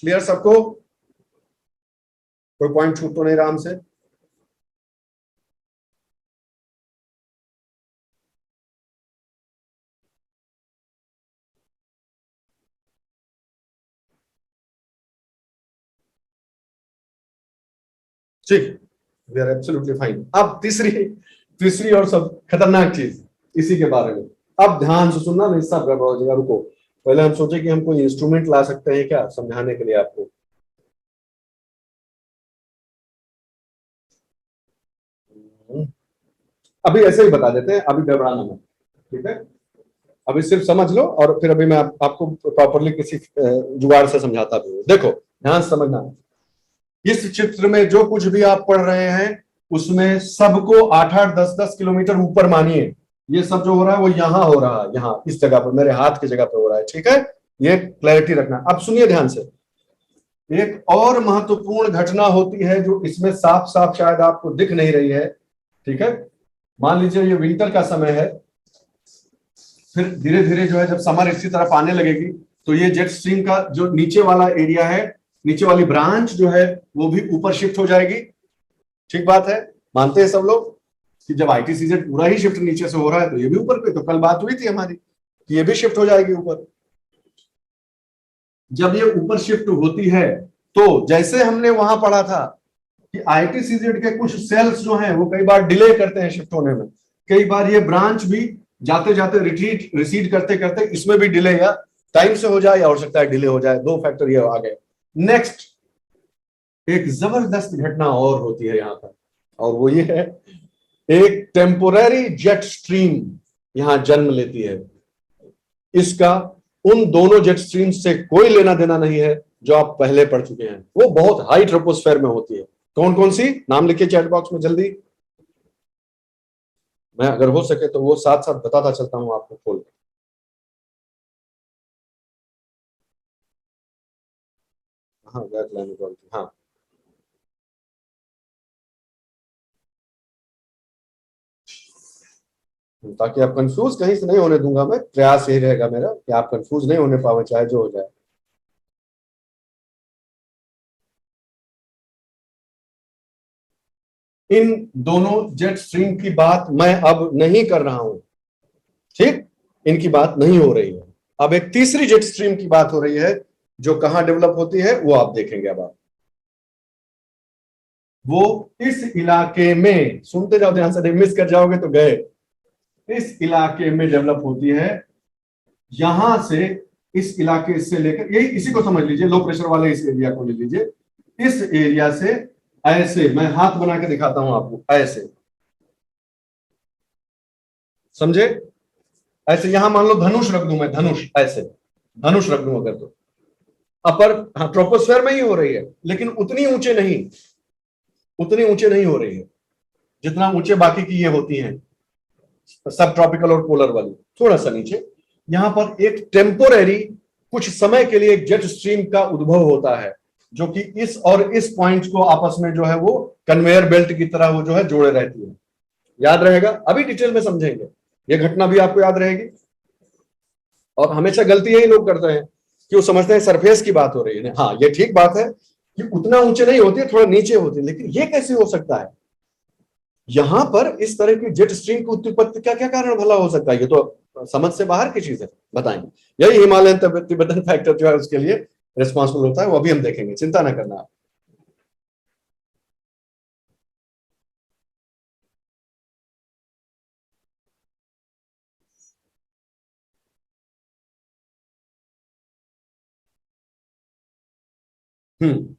क्लियर सबको? कोई पॉइंट छूट तो नहीं रहा हमसे? ठीक, वी आर एब्सोल्युटली फाइन। अब तीसरी तीसरी और सब खतरनाक चीज इसी के बारे में। अब ध्यान से सुनना, नहीं सब गड़बड़ हो जाएगा। रुको, पहले हम सोचे कि हम कोई इंस्ट्रूमेंट ला सकते हैं क्या समझाने के लिए आपको। अभी ऐसे ही बता देते हैं, अभी गड़बड़ाना मत। ठीक है, अभी सिर्फ समझ लो और फिर अभी मैं आपको प्रॉपरली किसी जुगाड़ से समझाता भी हूँ। देखो, ध्यान से समझना। इस चित्र में जो कुछ भी आप पढ़ रहे हैं उसमें सबको 8-8 10-10 किलोमीटर ऊपर मानिए। ये सब जो हो रहा है वो यहां हो रहा है, यहाँ इस जगह पर, मेरे हाथ की जगह पर हो रहा है। ठीक है, ये क्लैरिटी रखना। अब सुनिए ध्यान से, एक और महत्वपूर्ण घटना होती है जो इसमें साफ साफ शायद आपको दिख नहीं रही है। ठीक है, मान लीजिए ये विंटर का समय है, फिर धीरे धीरे जो है जब समर इसी तरफ आने लगेगी तो ये जेट स्ट्रीम का जो नीचे वाला एरिया है, नीचे वाली ब्रांच जो है वो भी ऊपर शिफ्ट हो जाएगी। ठीक बात है, मानते हैं सब लोग कि जब आईटीसीजेड पूरा ही शिफ्ट नीचे से हो रहा है तो ये भी ऊपर पे। तो कल बात हुई थी हमारी कि ये भी शिफ्ट हो जाएगी ऊपर। जब ये ऊपर शिफ्ट होती है तो जैसे हमने वहां पढ़ा था कि आईटीसीजेड के कुछ सेल्स जो हैं वो कई बार डिले करते हैं शिफ्ट होने में। कई बार ये ब्रांच भी जाते जाते रिट्रीट रिसीड करते करते इसमें भी डिले या टाइम से हो जाए या हो सकता है डिले हो जाए। दो फैक्टर ये आ गए। नेक्स्ट, एक जबरदस्त घटना और होती है यहाँ पर, और वो ये है, एक टेम्पोररी जेट स्ट्रीम यहां जन्म लेती है। इसका उन दोनों जेट स्ट्रीम से कोई लेना देना नहीं है जो आप पहले पढ़ चुके हैं। वो बहुत हाई ट्रोपोस्फेयर में होती है। कौन कौन सी, नाम लिखिए चैट बॉक्स में जल्दी। मैं अगर हो सके तो वो साथ साथ बताता चलता हूं आपको खोल के। हाँ, हाँ, ताकि आप कंफ्यूज कहीं से नहीं होने दूंगा। मैं प्रयास यही रहेगा मेरा कि आप कंफ्यूज नहीं होने पावे, चाहे जो हो जाए। इन दोनों जेट स्ट्रीम की बात मैं अब नहीं कर रहा हूं। ठीक, इनकी बात नहीं हो रही है। अब एक तीसरी जेट स्ट्रीम की बात हो रही है जो कहां डेवलप होती है वो आप देखेंगे। अब आप वो इस इलाके में, सुनते जाओ ध्यान से, मिस कर जाओगे तो गए, इस इलाके में डेवलप होती है। यहां से, इस इलाके से लेकर, यही इसी को समझ लीजिए, लो प्रेशर वाले इस एरिया को ले लीजिए। इस एरिया से ऐसे, मैं हाथ बना के दिखाता हूं आपको, ऐसे, समझे? ऐसे, यहां मान लो धनुष रख दूं मैं, धनुष, ऐसे धनुष रख दूं अगर, तो अपर, हाँ, ट्रोपोस्फेयर में ही हो रही है, लेकिन उतनी ऊंचे नहीं, उतनी ऊंचे नहीं हो रही है जितना ऊंचे बाकी की ये होती हैं, सब ट्रॉपिकल और पोलर वाली, थोड़ा सा नीचे। यहां पर एक टेम्पोरेरी, कुछ समय के लिए एक जेट स्ट्रीम का उद्भव होता है, जो कि इस और इस पॉइंट को आपस में जो है वो कन्वेयर बेल्ट की तरह वो जो है जोड़े रहती है। याद रहेगा, अभी डिटेल में समझेंगे, ये घटना भी आपको याद रहेगी। और हमेशा गलती यही लोग करते हैं कि वो समझते हैं सरफेस की बात हो रही है। हाँ, ये ठीक बात है कि उतना ऊंचे नहीं होती है, थोड़ा नीचे होती है, लेकिन ये कैसे हो सकता है? यहां पर इस तरह की जेट स्ट्रीम की उत्पत्ति का क्या कारण भला हो सकता है? ये तो समझ से बाहर की चीज है, बताएंगे। यही हिमालयन तिब्बतन फैक्टर जो है उसके लिए रिस्पॉन्सिबल होता है, वो अभी हम देखेंगे, चिंता ना करना आप। हम्म,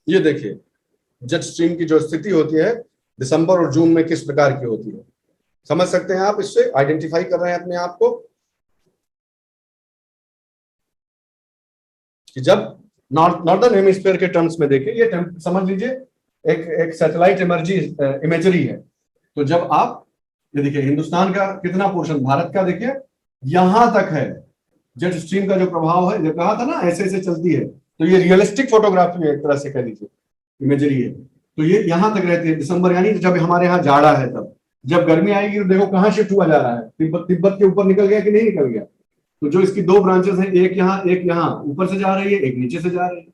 ये देखिए, जेट स्ट्रीम की जो स्थिति होती है दिसंबर और जून में किस प्रकार की होती है, समझ सकते हैं आप, इससे आइडेंटिफाई कर रहे हैं अपने आप को कि जब नॉर्दर्न हेमिस्फीयर के टर्म्स में देखें, ये समझ लीजिए एक एक सैटेलाइट इमेजरी है। तो जब आप, ये देखिए हिंदुस्तान का कितना पोर्शन, भारत का देखिए यहां तक है, जेट स्ट्रीम का जो प्रभाव है, जो कहा था ना ऐसे ऐसे चलती है, तो ये रियलिस्टिक फोटोग्राफी है एक तरह से कह लीजिए, इमेजरी है। तो ये यहां तक रहती है दिसंबर, यानी जब हमारे यहाँ जाड़ा है तब। जब गर्मी आएगी तो देखो कहाँ शिफ्ट हुआ जा रहा है, तिब्बत, तिब्बत के ऊपर निकल गया कि नहीं निकल गया। तो जो इसकी दो ब्रांचेस हैं, एक यहाँ ऊपर से जा रही है, एक नीचे से जा रही है,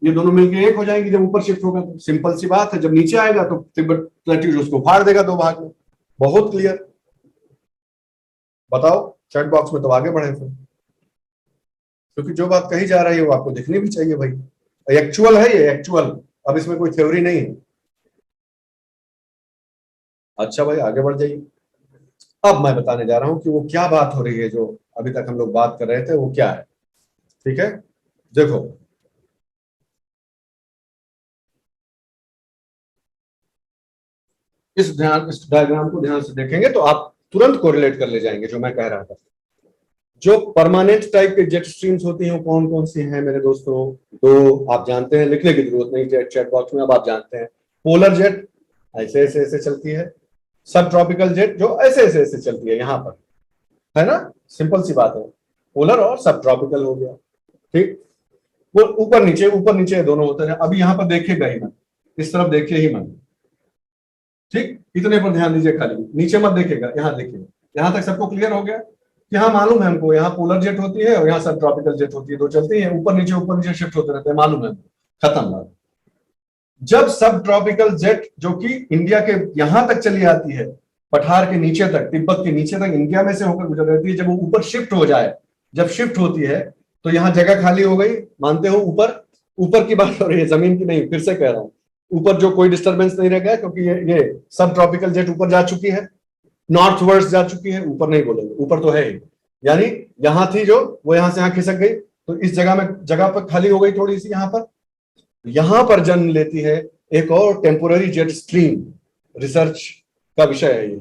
ये दोनों मिलकर एक हो जाएंगी जब ऊपर शिफ्ट होगा। तो सिंपल सी बात है, जब नीचे आएगा तो तिब्बत प्लेट्यूज उसको फाड़ देगा दो भाग में। बहुत क्लियर, बताओ, चैट बॉक्स में तो आगे बढ़े थे, क्योंकि जो बात कही जा रही है वो आपको दिखनी भी चाहिए भाई, एक्चुअल है ये, एक्चुअल। अब इसमें कोई थ्योरी नहीं है। अच्छा भाई, आगे बढ़ जाइए। अब मैं बताने जा रहा हूं कि वो क्या बात हो रही है, जो अभी तक हम लोग बात कर रहे थे वो क्या है। ठीक है, देखो, इस डायग्राम को ध्यान से देखेंगे तो आप तुरंत कोरिलेट कर ले जाएंगे जो मैं कह रहा था। जो परमानेंट टाइप के जेट स्ट्रीम्स होती हैं वो कौन कौन सी हैं मेरे दोस्तों? दो आप जानते हैं, लिखने की जरूरत नहीं चैट चैट बॉक्स में, अब आप जानते हैं। पोलर जेट ऐसे ऐसे ऐसे चलती है, सब ट्रॉपिकल जेट जो ऐसे ऐसे ऐसे चलती है यहां पर, है ना? सिंपल सी बात है, पोलर और सब ट्रॉपिकल हो गया। ठीक, वो ऊपर नीचे दोनों होते हैं। अभी यहाँ पर देखिएगा ही मत, इस तरफ देखिए ही मत। ठीक, इतने पर ध्यान दीजिए, खाली नीचे मत देखिएगा, यहाँ देखिए। यहाँ तक सबको क्लियर हो गया कि हाँ, मालूम है हमको, यहाँ पोलर जेट होती है और यहाँ सब ट्रॉपिकल जेट होती है, दो चलती है, ऊपर नीचे शिफ्ट होते रहते हैं, मालूम है हमको। खत्म बात। जब सब ट्रॉपिकल जेट जो कि इंडिया के यहां तक चली आती है, पठार के नीचे तक, तिब्बत के नीचे तक इंडिया में से होकर गुजर रहती है, जब वो ऊपर शिफ्ट हो जाए, जब शिफ्ट होती है तो यहाँ जगह खाली हो गई, मानते हो? ऊपर, ऊपर की बात हो रही है, जमीन की नहीं, फिर से कह रहा हूं। ऊपर जो कोई डिस्टर्बेंस नहीं रह गया, क्योंकि ये सब ट्रॉपिकल जेट ऊपर जा चुकी है, नॉर्थ वर्ड जा चुकी है, ऊपर नहीं बोलेंगे, ऊपर तो है ही। यानी यहां थी जो, वो यहां से यहां खिसक गई, तो इस जगह में जगह पर खाली हो गई थोड़ी सी यहां पर। यहां पर जन्म लेती है एक और टेम्पोररी जेट स्ट्रीम, रिसर्च का विषय है ये,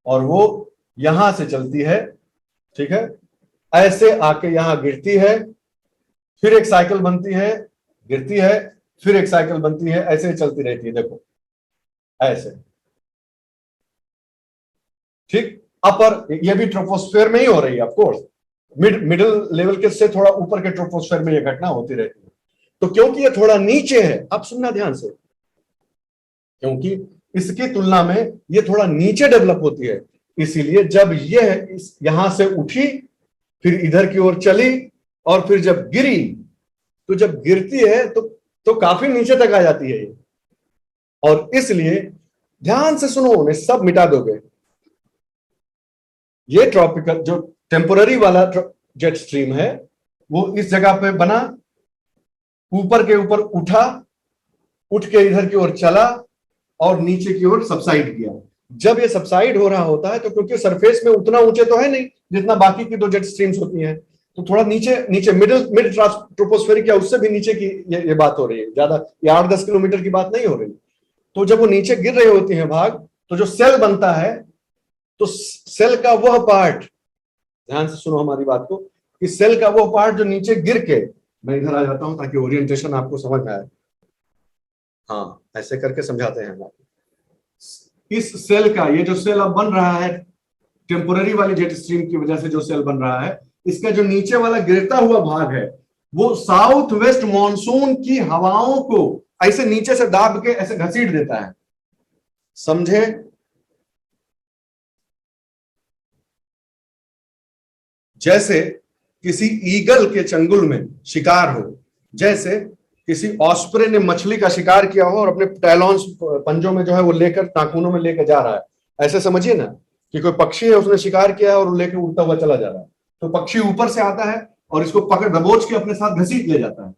और वो यहां से चलती है। ठीक है, ऐसे आके यहां गिरती है, फिर एक साइकिल बनती है, गिरती है, फिर एक साइकिल बनती है, ऐसे चलती रहती है, देखो ऐसे। ठीक, अपर, ये भी ट्रोपोस्फेयर में ही हो रही है ऑफ कोर्स, मिडिल लेवल के से थोड़ा ऊपर के ट्रोपोस्फेयर में ये घटना होती रहती है। तो क्योंकि ये थोड़ा नीचे है, अब सुनना ध्यान से, क्योंकि इसकी तुलना में ये थोड़ा नीचे डेवलप होती है, इसीलिए जब ये यहां से उठी, फिर इधर की ओर चली, और फिर जब गिरी, तो जब गिरती है तो काफी नीचे तक आ जाती है ये। और इसलिए ध्यान से सुनो, उन्हें सब मिटा दोगे। ये ट्रॉपिकल जो टेम्पोररी वाला जेट स्ट्रीम है, वो इस जगह पे बना, ऊपर के ऊपर उठा, उठ के इधर की ओर चला और नीचे की ओर सबसाइड किया। जब ये सबसाइड हो रहा होता है तो क्योंकि सरफेस में उतना ऊंचे तो है नहीं जितना बाकी की दो जेट स्ट्रीम्स होती हैं, तो थोड़ा नीचे नीचे मिड ट्रोपोस्फेरिक या उससे भी नीचे की ये बात हो रही है, ज्यादा ये 8-10 किलोमीटर की बात नहीं हो रही। तो जब वो नीचे गिर रही होती है भाग, तो जो सेल बनता है, तो सेल का वह पार्ट, ध्यान से सुनो हमारी बात को, कि सेल का वो पार्ट जो नीचे गिर के, मैं इधर आ जाता हूं ताकि ओरिएंटेशन आपको समझ में आए। हाँ, ऐसे करके समझाते हैं हम आपको। इस सेल का, ये जो सेल अब बन रहा है टेम्पोररी वाली जेट स्ट्रीम की वजह से जो सेल बन रहा है, इसका जो नीचे वाला गिरता हुआ भाग है वो साउथ वेस्ट मॉनसून की हवाओं को ऐसे नीचे से दाब के ऐसे घसीट देता है। समझे? जैसे किसी ईगल के चंगुल में शिकार हो, जैसे किसी ऑस्प्रे ने मछली का शिकार किया हो और अपने टैलॉन्स पंजों में जो है वो लेकर नाखूनों में लेकर जा रहा है, ऐसे समझिए ना कि कोई पक्षी है, उसने शिकार किया है और लेकर उड़ता हुआ चला जा रहा है, तो पक्षी ऊपर से आता है और इसको पकड़ दबोच के अपने साथ घसीट ले जाता है।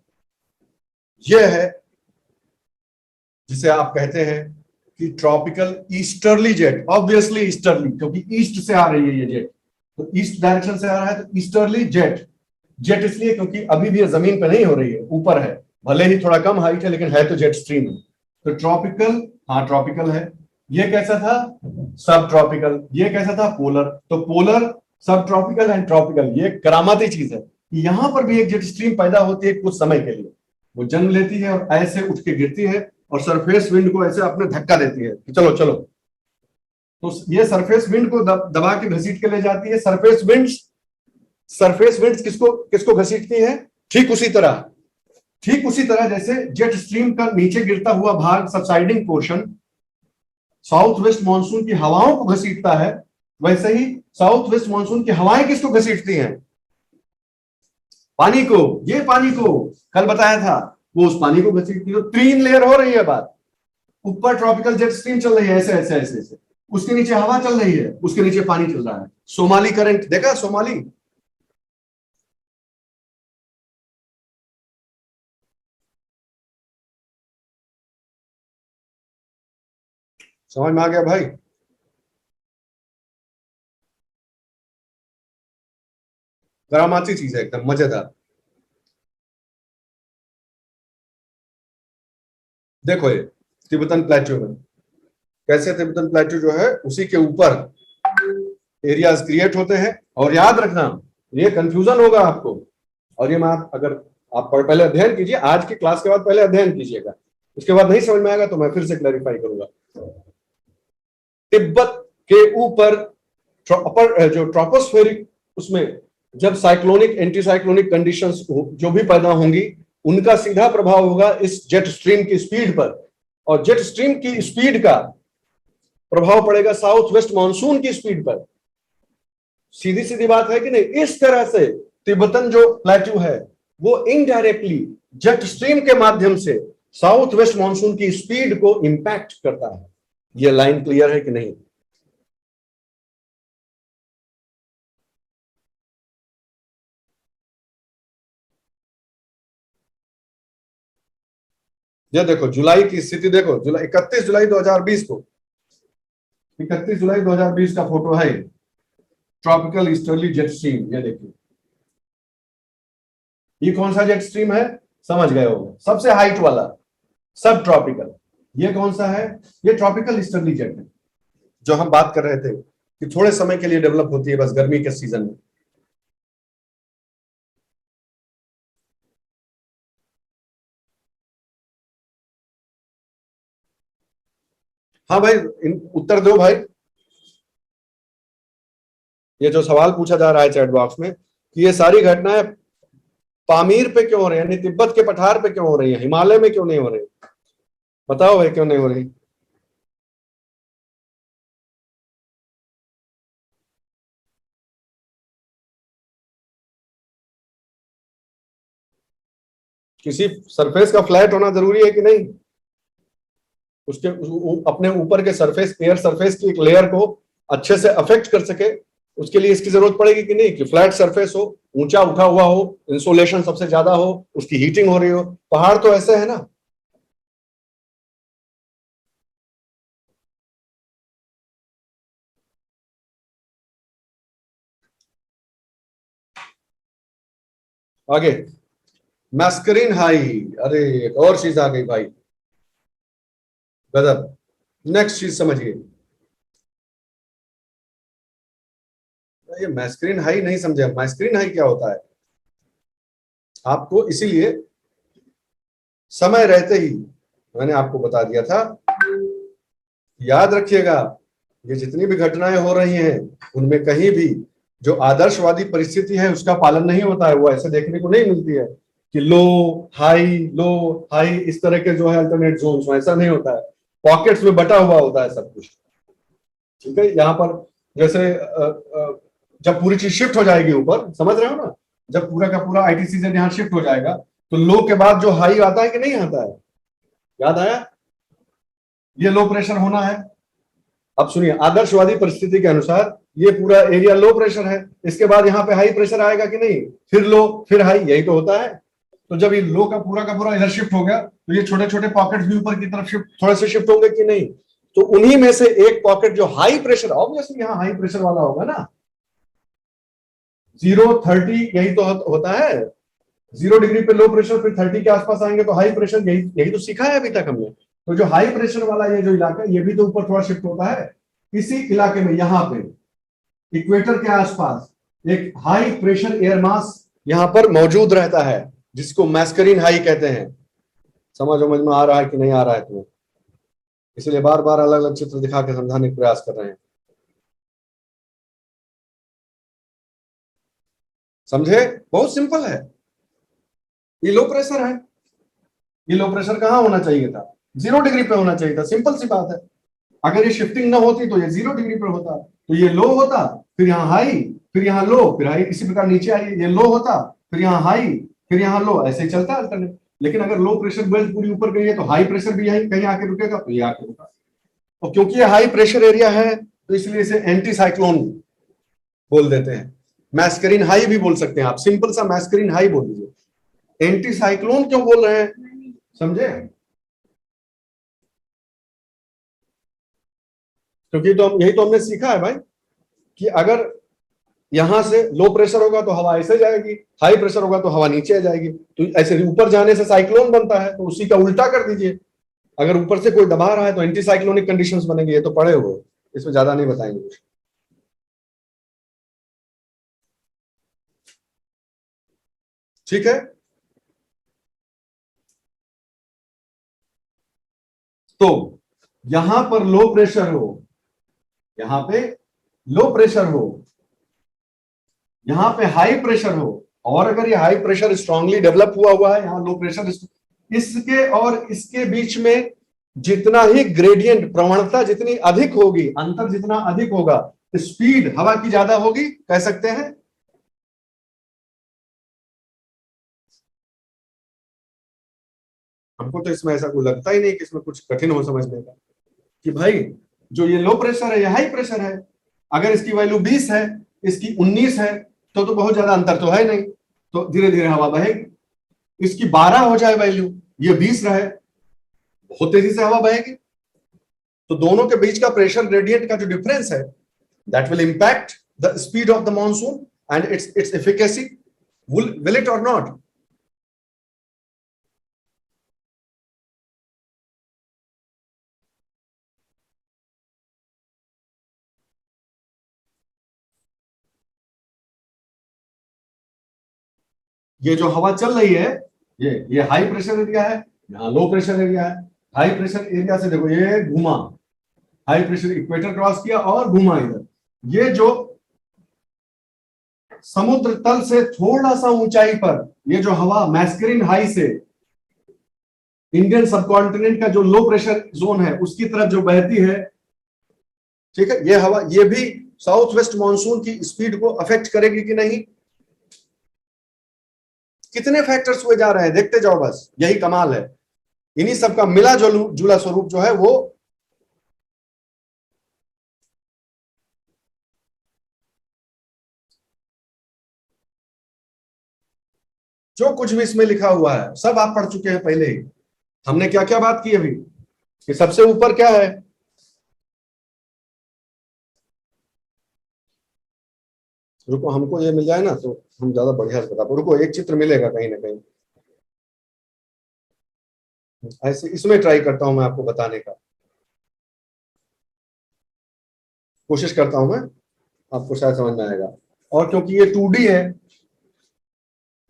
यह है जिसे आप कहते हैं कि tropical easterly jet. Obviously easterly, क्योंकि ईस्ट से आ रही है ये जेट, तो ईस्ट डायरेक्शन से आ रहा है, तो ईस्टर्ली जेट। जेट इसलिए क्योंकि अभी भी ये जमीन पे नहीं हो रही है, ऊपर है, भले ही थोड़ा कम हाइट है लेकिन है तो जेट स्ट्रीम है। तो ट्रॉपिकल, हाँ ट्रॉपिकल है। ये कैसा था? सब ट्रॉपिकल। ये कैसा था? पोलर। तो पोलर, सब ट्रॉपिकल एंड ट्रॉपिकल, ये करामाती चीज है। यहां पर भी एक जेट स्ट्रीम पैदा होती है कुछ समय के लिए, वो जन्म लेती है और ऐसे उठ के गिरती है और सरफेस विंड को ऐसे अपने धक्का देती है कि चलो चलो। तो ये सरफेस विंड को दबा के घसीट के ले जाती है। सरफेस विंड्स किसको किसको घसीटती है? ठीक उसी तरह जैसे जेट स्ट्रीम का नीचे गिरता हुआ भाग, subsiding portion, south west monsoon की हवाओं को घसीटता है, वैसे ही साउथ वेस्ट मानसून की हवाएं किसको घसीटती हैं? पानी को। ये पानी को कल बताया था, वो उस पानी को घसीटती है। तो 3 लेयर हो रही है बात। ऊपर ट्रॉपिकल जेट स्ट्रीम चल रही है ऐसे ऐसे ऐसे ऐसे, उसके नीचे हवा चल रही है, उसके नीचे पानी चल रहा है। सोमाली करंट देखा? सोमाली, समझ में आ गया भाई? करामाती चीज है, एकदम मजेदार। देखो ये तिब्बतन प्लेट्यू में कैसे, तिब्बतन प्लेट्यू जो है उसी के ऊपर एरियाज क्रिएट होते हैं। और याद रखना, ये कंफ्यूजन होगा आपको, और ये मैं अगर आप पहले अध्ययन कीजिए, आज की क्लास के बाद पहले अध्ययन कीजिएगा, उसके बाद नहीं समझ में आएगा तो मैं फिर से क्लैरिफाई करूंगा। तिब्बत के ऊपर जो ट्रोपोस्फेरिक, उसमें जब साइक्लोनिक एंटी साइक्लोनिक कंडीशंस जो भी पैदा होंगी, उनका सीधा प्रभाव होगा इस जेट स्ट्रीम की स्पीड पर, और जेट स्ट्रीम की स्पीड का प्रभाव पड़ेगा साउथ वेस्ट मानसून की स्पीड पर। सीधी सीधी बात है कि नहीं? इस तरह से तिब्बतन जो प्लेट्यू है वो इनडायरेक्टली जेट स्ट्रीम के माध्यम से साउथ वेस्ट मानसून की स्पीड को इंपैक्ट करता है। ये लाइन क्लियर है कि नहीं? ये देखो जुलाई की स्थिति देखो, जुलाई 31 जुलाई 2020 को, 31 जुलाई 2020 का फोटो है, ट्रॉपिकल ईस्टर्ली जेट स्ट्रीम। ये देखिए, ये कौन सा जेट स्ट्रीम है? समझ गए होंगे, सबसे हाइट वाला, सब ट्रॉपिकल। ये कौन सा है? ये ट्रॉपिकल ईस्टर्ली जेट है, जो हम बात कर रहे थे कि थोड़े समय के लिए डेवलप होती है, बस गर्मी के सीजन में। हाँ भाई, उत्तर दो भाई। ये जो सवाल पूछा जा रहा है चैट बॉक्स में कि ये सारी घटनाएं पामीर पे क्यों हो रही है, यानी तिब्बत के पठार पे क्यों हो रही है, हिमालय में क्यों नहीं हो रही? बताओ भाई, क्यों नहीं हो रही? किसी सरफेस का फ्लैट होना जरूरी है कि नहीं? उसके अपने ऊपर के सरफेस, एयर सरफेस की एक लेयर को अच्छे से अफेक्ट कर सके, उसके लिए इसकी जरूरत पड़ेगी कि नहीं, कि फ्लैट सरफेस हो, ऊंचा उठा हुआ हो, इंसोलेशन सबसे ज्यादा हो, उसकी हीटिंग हो रही हो। पहाड़ तो ऐसे है ना। आगे, मैस्करीन हाई। अरे एक और चीज आ गई भाई, गजब। नेक्स्ट चीज समझिए, ये मैस्करीन हाई नहीं समझे। मैस्करीन हाई क्या होता है, आपको इसीलिए समय रहते ही मैंने आपको बता दिया था। याद रखिएगा, ये जितनी भी घटनाएं हो रही हैं उनमें कहीं भी जो आदर्शवादी परिस्थिति है उसका पालन नहीं होता है। वो ऐसे देखने को नहीं मिलती है कि लो हाई इस तरह के जो है अल्टरनेट जोन, ऐसा नहीं होता है। पॉकेट्स में बटा हुआ होता है सब कुछ। ठीक है, यहाँ पर जैसे जब पूरी चीज शिफ्ट हो जाएगी ऊपर, समझ रहे हो ना, जब पूरा का पूरा आईटी सीजन यहाँ शिफ्ट हो जाएगा तो लो के बाद जो हाई आता है कि नहीं आता है, याद आया, ये लो प्रेशर होना है। अब सुनिए, आदर्शवादी परिस्थिति के अनुसार ये पूरा एरिया लो प्रेशर है, इसके बाद यहाँ पे हाई प्रेशर आएगा कि नहीं, फिर लो फिर हाई, यही तो होता है। तो जब ये लो का पूरा इधर शिफ्ट हो गया तो ये छोटे छोटे पॉकेट्स भी ऊपर की तरफ शिफ्ट, थोड़े से शिफ्ट होंगे कि नहीं। तो उन्हीं में से एक पॉकेट जो हाई प्रेशर, ऑब्वियसली यहाँ हाई प्रेशर वाला होगा ना, 0 30 यही तो होता है। 0 डिग्री पे लो प्रेशर, फिर 30 के आसपास आएंगे तो हाई प्रेशर, यही यही तो सीखा है अभी तक हमने। तो जो हाई प्रेशर वाला ये जो इलाका है ये भी तो ऊपर थोड़ा शिफ्ट होता है। इसी इलाके में यहाँ पे इक्वेटर के आसपास एक हाई प्रेशर एयर मास यहां पर मौजूद रहता है, जिसको मैस्करीन हाई कहते हैं। समझ में आ रहा है कि नहीं आ रहा है तुम्हें, इसलिए बार बार अलग अलग चित्र दिखा के समझाने का प्रयास कर रहे हैं। समझे, बहुत सिंपल है। ये लो प्रेशर है, ये लो प्रेशर कहाँ होना चाहिए था, 0 डिग्री पे होना चाहिए था, सिंपल सी बात है। अगर ये शिफ्टिंग ना होती तो ये 0 डिग्री पे होता, तो ये लो होता, फिर यहाँ हाई, फिर यहाँ लो, फिर हाई, इसी प्रकार नीचे आइए, ये लो होता, फिर यहाँ हाई, फिर यहाँ लो, ऐसे ही चलता अल्टरनेट। लेकिन अगर लो प्रेशर बेल्ट पूरी ऊपर गई है तो हाई प्रेशर भी यहीं कहीं आके रुकेगा, तो ये आके रुका। और क्योंकि ये हाई प्रेशर एरिया है तो इसलिए इसे एंटी साइक्लोन बोल देते हैं। मैस्करीन हाई भी बोल सकते हैं आप, सिंपल सा मैस्करीन हाई बोल दीजिए। एंटी साइक्लोन क्यों बोल रहे हैं, समझे, क्योंकि तो यही तो हमने सीखा है भाई, कि अगर यहां से लो प्रेशर होगा तो हवा ऐसे जाएगी, हाई प्रेशर होगा तो हवा नीचे जाएगी, तो ऐसे ऊपर जाने से साइक्लोन बनता है, तो उसी का उल्टा कर दीजिए। अगर ऊपर से कोई दबा रहा है तो एंटी साइक्लोनिक कंडीशंस बनेंगे, ये तो पढ़े हुए, इसमें ज्यादा नहीं बताएंगे कुछ। ठीक है, तो यहां पर लो प्रेशर हो, यहां पे लो प्रेशर हो, यहां पे हाई प्रेशर हो, और अगर ये हाई प्रेशर स्ट्रांगली डेवलप हुआ हुआ है, यहां लो प्रेशर, इसके और इसके बीच में जितना ही ग्रेडियंट, प्रवणता जितनी अधिक होगी, अंतर जितना अधिक होगा, स्पीड हवा की ज्यादा होगी, कह सकते हैं। हमको तो इसमें ऐसा कोई लगता ही नहीं कि इसमें कुछ कठिन हो समझने का, कि भाई जो ये लो प्रेशर है ये हाई प्रेशर है, अगर इसकी वैल्यू 20 है, इसकी 19 है, तो बहुत ज्यादा अंतर तो है नहीं, तो धीरे धीरे हवा बहेगी। इसकी 12 हो जाए वैल्यू, ये 20 रहे, बहुत तेजी से हवा बहेगी। तो दोनों के बीच का प्रेशर ग्रेडियंट का जो डिफरेंस है, that will impact the speed of the monsoon and it's efficacy, will it और नॉट। ये जो हवा चल रही है, ये हाई प्रेशर एरिया है, यहाँ लो प्रेशर एरिया है। हाई प्रेशर एरिया से देखो ये घुमा, हाई प्रेशर इक्वेटर क्रॉस किया और घुमा इधर। ये जो समुद्र तल से थोड़ा सा ऊंचाई पर ये जो हवा मैस्करीन हाई से इंडियन सबकॉन्टिनेंट का जो लो प्रेशर जोन है उसकी तरफ जो बहती है, ठीक है, ये हवा ये भी साउथ वेस्ट मानसून की स्पीड को अफेक्ट करेगी कि नहीं। कितने फैक्टर्स हुए जा रहे हैं, देखते जाओ, बस यही कमाल है। इन्हीं सबका मिला जुला स्वरूप जो है वो जो कुछ भी इसमें लिखा हुआ है सब आप पढ़ चुके हैं पहले ही। हमने क्या क्या बात की अभी कि सबसे ऊपर क्या है, रुको हमको ये मिल जाए ना तो हम ज्यादा बढ़िया से बता पाए। रुको एक चित्र मिलेगा कहीं ना कहीं, ऐसे इसमें ट्राई करता हूं मैं आपको बताने का, कोशिश करता हूं मैं, आपको शायद समझ में आएगा। और क्योंकि ये 2D है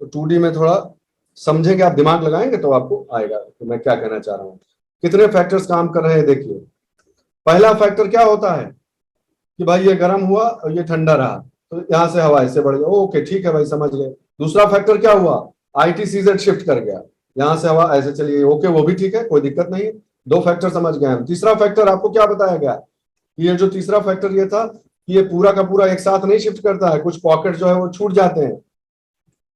तो 2D में थोड़ा समझेंगे, आप दिमाग लगाएंगे तो आपको आएगा कि मैं क्या कहना चाह रहा हूँ। कितने फैक्टर्स काम कर रहे हैं देखिए। पहला फैक्टर क्या होता है कि भाई ये गर्म हुआ और ये ठंडा रहा, तो यहाँ से हवा इससे बढ़ गया, ओके ठीक है भाई समझ गए। दूसरा फैक्टर क्या हुआ, ITCZ शिफ्ट कर गया, यहाँ से हवा ऐसे चली गई, ओके वो भी ठीक है कोई दिक्कत नहीं है। दो फैक्टर समझ गए हम। तीसरा फैक्टर आपको क्या बताया गया कि ये जो तीसरा फैक्टर ये था कि ये पूरा का पूरा एक साथ नहीं शिफ्ट करता है, कुछ पॉकेट जो है वो छूट जाते हैं।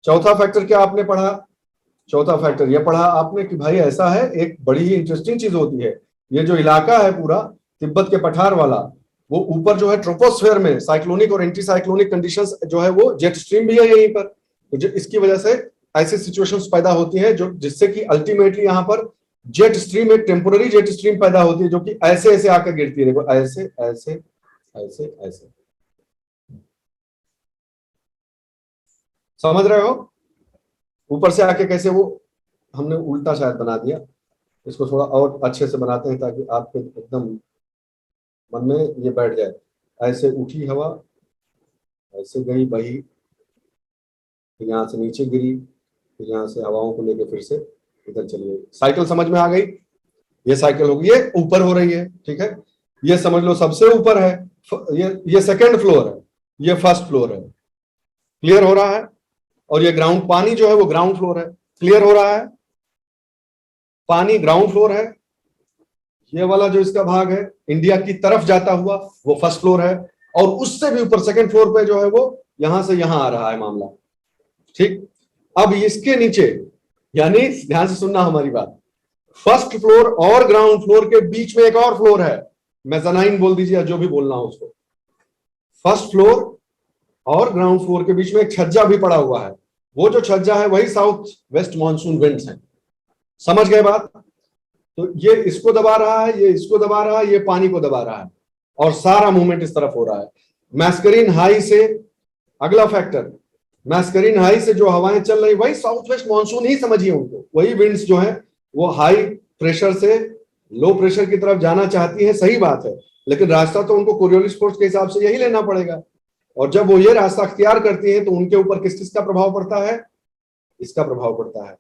चौथा फैक्टर क्या आपने पढ़ा, चौथा फैक्टर ये पढ़ा आपने कि भाई ऐसा है, एक बड़ी ही इंटरेस्टिंग चीज होती है, ये जो इलाका है पूरा तिब्बत के पठार वाला, वो ऊपर जो है ट्रोपोस्फेयर में साइक्लोनिक और एंटी साइक्लोनिक कंडीशंस जो है वो जेट स्ट्रीम भी है यहीं पर, तो इसकी वजह से ऐसे सिचुएशंस पैदा होती हैं जो जिससे कि अल्टीमेटली यहाँ पर जेट स्ट्रीम, एक टेम्पोररी जेट स्ट्रीम पैदा होती है जो कि ऐसे ऐसे आकर गिरती है, देखो ऐसे ऐसे ऐसे ऐसे, समझ रहे हो ऊपर से आके कैसे वो, हमने उल्टा शायद बना दिया, इसको थोड़ा और अच्छे से बनाते हैं ताकि आपके एकदम मन में ये बैठ जाए। ऐसे उठी हवा, ऐसे गई बही, फिर यहाँ से नीचे गिरी, फिर यहाँ से हवाओं को लेके फिर से इधर चली गई। साइकिल समझ में आ गई, ये साइकिल होगी, ये ऊपर हो रही है ठीक है, ये समझ लो सबसे ऊपर है, ये सेकंड फ्लोर है, ये फर्स्ट फ्लोर है, क्लियर हो रहा है। और ये ग्राउंड पानी जो है वो ग्राउंड फ्लोर है, क्लियर हो रहा है, पानी ग्राउंड फ्लोर है। ये वाला जो इसका भाग है इंडिया की तरफ जाता हुआ वो फर्स्ट फ्लोर है, और उससे भी ऊपर सेकंड फ्लोर पे जो है वो यहां से यहां आ रहा है मामला, ठीक। अब इसके नीचे, यानी ध्यान से सुनना हमारी बात, फर्स्ट फ्लोर और ग्राउंड फ्लोर के बीच में एक और फ्लोर है, मेज़ानाइन बोल दीजिए जो भी बोलना हो उसको। फर्स्ट फ्लोर और ग्राउंड फ्लोर के बीच में एक छज्जा भी पड़ा हुआ है, वो जो छज्जा है वही साउथ वेस्ट मानसून विंड्स है, समझ गए बात। तो ये इसको दबा रहा है, ये इसको दबा रहा है, ये पानी को दबा रहा है, और सारा मूवमेंट इस तरफ हो रहा है। मैस्करीन हाई से, अगला फैक्टर, मैस्करीन हाई से जो हवाएं चल रही वही साउथ वेस्ट मानसून ही समझिए उनको, वही विंड्स जो है वो हाई प्रेशर से लो प्रेशर की तरफ जाना चाहती है, सही बात है, लेकिन रास्ता तो उनको कोरियोलिस फोर्स के हिसाब से यही लेना पड़ेगा। और जब वो ये रास्ता अख्तियार करती है तो उनके ऊपर किस किस का प्रभाव पड़ता है, इसका प्रभाव पड़ता है,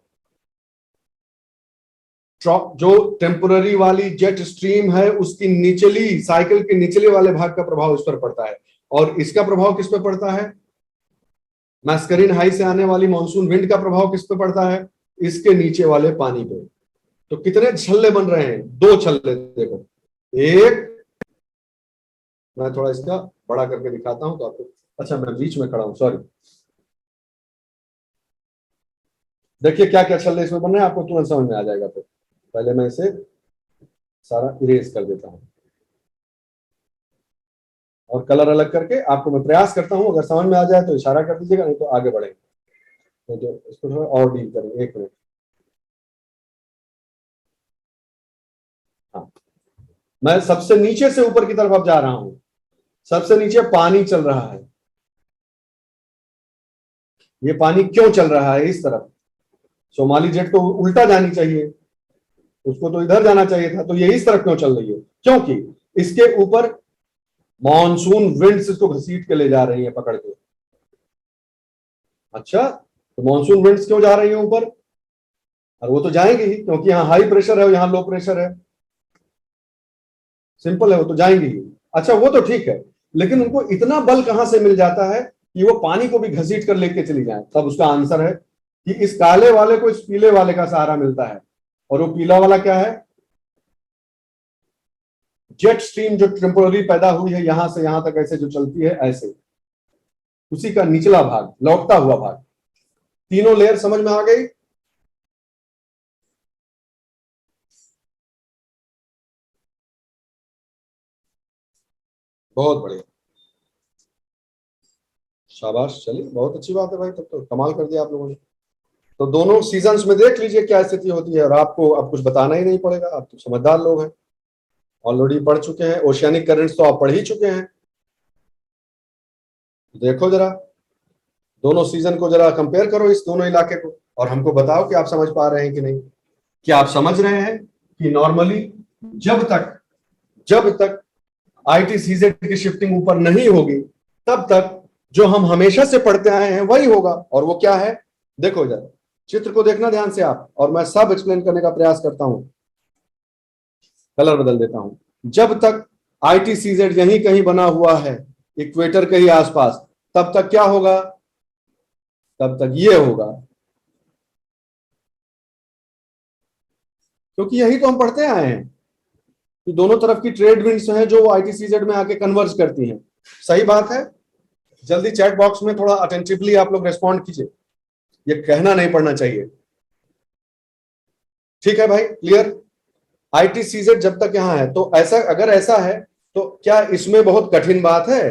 जो टेम्पोररी वाली जेट स्ट्रीम है उसकी निचली साइकिल के निचले वाले भाग का प्रभाव इस पर पड़ता है। और इसका प्रभाव किस पे पड़ता है, मैस्करीन हाई से आने वाली मानसून विंड का प्रभाव किस पे पड़ता है, इसके नीचे वाले पानी पे। तो कितने छल्ले बन रहे हैं, दो छल्ले देखो, एक, मैं थोड़ा इसका बड़ा करके दिखाता हूं तो आपको, अच्छा मैं बीच में खड़ा हूं सॉरी, देखिए क्या क्या छल्ले इसमें बन रहे हैं, आपको तुरंत समझ में आ जाएगा। फिर पहले मैं इसे सारा इरेज कर देता हूं और कलर अलग करके आपको मैं प्रयास करता हूं, अगर समझ में आ जाए तो इशारा कर दीजिएगा, नहीं तो आगे बढ़ेंगे। तो जो इसको थोड़ा और डील करेंगे, एक मिनट। हाँ, मैं सबसे नीचे से ऊपर की तरफ अब जा रहा हूं, सबसे नीचे पानी चल रहा है, ये पानी क्यों चल रहा है इस तरफ, सोमाली जेट तो उल्टा जानी चाहिए, उसको तो इधर जाना चाहिए था, तो ये इस तरफ क्यों चल रही है, क्योंकि इसके ऊपर मॉनसून विंड्स इसको घसीट के ले जा रही है पकड़ के। अच्छा, तो मॉनसून विंड्स क्यों जा रही है ऊपर, और वो तो जाएंगे ही क्योंकि यहाँ हाई प्रेशर है और यहाँ लो प्रेशर है, सिंपल है, वो तो जाएंगे ही। अच्छा वो तो ठीक है, लेकिन उनको इतना बल कहां से मिल जाता है कि वो पानी को भी घसीट कर लेके चली जाए, तब उसका आंसर है कि इस काले वाले को इस पीले वाले का सहारा मिलता है। और वो पीला वाला क्या है, जेट स्ट्रीम जो टेम्पोररी पैदा हुई है यहां से यहां तक ऐसे जो चलती है ऐसे, उसी का निचला भाग, लौटता हुआ भाग। तीनों लेयर समझ में आ गई। बहुत बढ़िया, शाबाश, चलिए बहुत अच्छी बात है भाई, तब तो कमाल कर दिया आप लोगों ने। तो दोनों सीजन्स में देख लीजिए क्या स्थिति होती है, और आपको अब कुछ बताना ही नहीं पड़ेगा, आप तो समझदार लोग हैं, ऑलरेडी पढ़ चुके हैं। ओशियानिक करंट्स तो आप पढ़ ही चुके हैं। देखो जरा दोनों सीजन को जरा कंपेयर करो, इस दोनों इलाके को, और हमको बताओ कि आप समझ पा रहे हैं कि नहीं। क्या आप समझ रहे हैं कि नॉर्मली जब तक आईटी सीजेड की शिफ्टिंग ऊपर नहीं होगी तब तक जो हम हमेशा से पढ़ते आए हैं वही होगा। और वो क्या है, देखो इधर चित्र को देखना ध्यान से आप, और मैं सब एक्सप्लेन करने का प्रयास करता हूं। कलर बदल देता हूं। जब तक आईटी सीजेड यहीं कहीं बना हुआ है इक्वेटर के ही आसपास, तब तक क्या होगा, तब तक ये होगा, क्योंकि यही तो हम पढ़ते आए हैं कि दोनों तरफ की ट्रेड विंड्स हैं जो आईटी सीजेड में आके कन्वर्ज करती हैं। सही बात है। जल्दी चैट बॉक्स में थोड़ा अटेंटिवली आप लोग रेस्पॉन्ड कीजिए, ये कहना नहीं पड़ना चाहिए। ठीक है भाई, क्लियर। आईटी सीजेड जब तक यहां है तो ऐसा, अगर ऐसा है तो क्या इसमें बहुत कठिन बात है?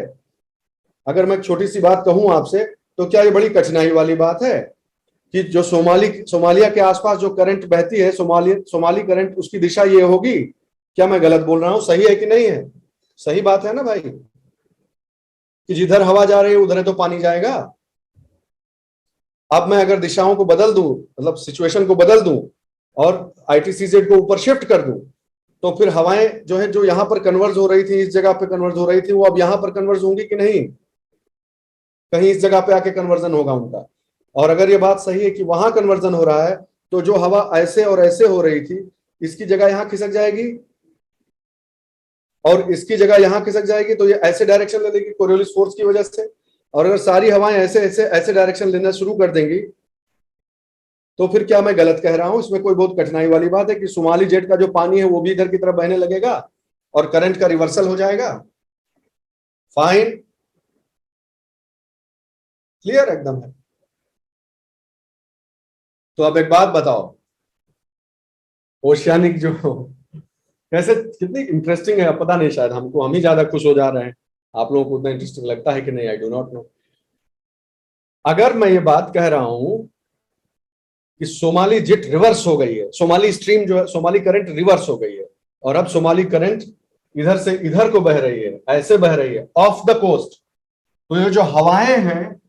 अगर मैं छोटी सी बात कहूं आपसे तो क्या ये बड़ी कठिनाई वाली बात है कि जो सोमालिया के आसपास जो करंट बहती है, सोमाली करंट, उसकी दिशा ये होगी? क्या मैं गलत बोल रहा हूं? सही है कि नहीं है? सही बात है ना भाई, कि जिधर हवा जा रही है उधर तो पानी जाएगा। अब मैं अगर दिशाओं को बदल दूं, मतलब सिचुएशन को बदल दूं और आईटीसीजेड को ऊपर शिफ्ट कर दूं, तो फिर हवाएं जो है, जो यहां पर कन्वर्ज हो रही थी, इस जगह पे कन्वर्ज हो रही थी, वो अब यहां पर कन्वर्ज होंगी कि नहीं? कहीं इस जगह पे आके कन्वर्जन होगा उनका। और अगर ये बात सही है कि वहां कन्वर्जन हो रहा है, तो जो हवा ऐसे और ऐसे हो रही थी, इसकी जगह यहां खिसक जाएगी और इसकी जगह यहां खिसक जाएगी, तो ये ऐसे डायरेक्शन ले लेगी कोरियोलिस फोर्स की वजह से। और अगर सारी हवाएं ऐसे ऐसे ऐसे डायरेक्शन लेना शुरू कर देंगी, तो फिर क्या मैं गलत कह रहा हूं? इसमें कोई बहुत कठिनाई वाली बात है कि सोमाली जेट का जो पानी है वो भी इधर की तरफ बहने लगेगा और करंट का रिवर्सल हो जाएगा। फाइन, क्लियर एकदम है। तो अब एक बात बताओ, ओशियानिक जो कैसे, कितनी इंटरेस्टिंग है, पता नहीं, शायद हम ही ज्यादा खुश हो जा रहे हैं, आप लोगों को उतना इंटरेस्टिंग लगता है कि नहीं, आई डू नॉट नो। अगर मैं ये बात कह रहा हूं कि सोमाली जेट रिवर्स हो गई है, सोमाली स्ट्रीम जो है, सोमाली करंट रिवर्स हो गई है, और अब सोमाली करंट इधर से इधर को बह रही है, ऐसे बह रही है ऑफ द कोस्ट, तो ये जो हवाएं हैं,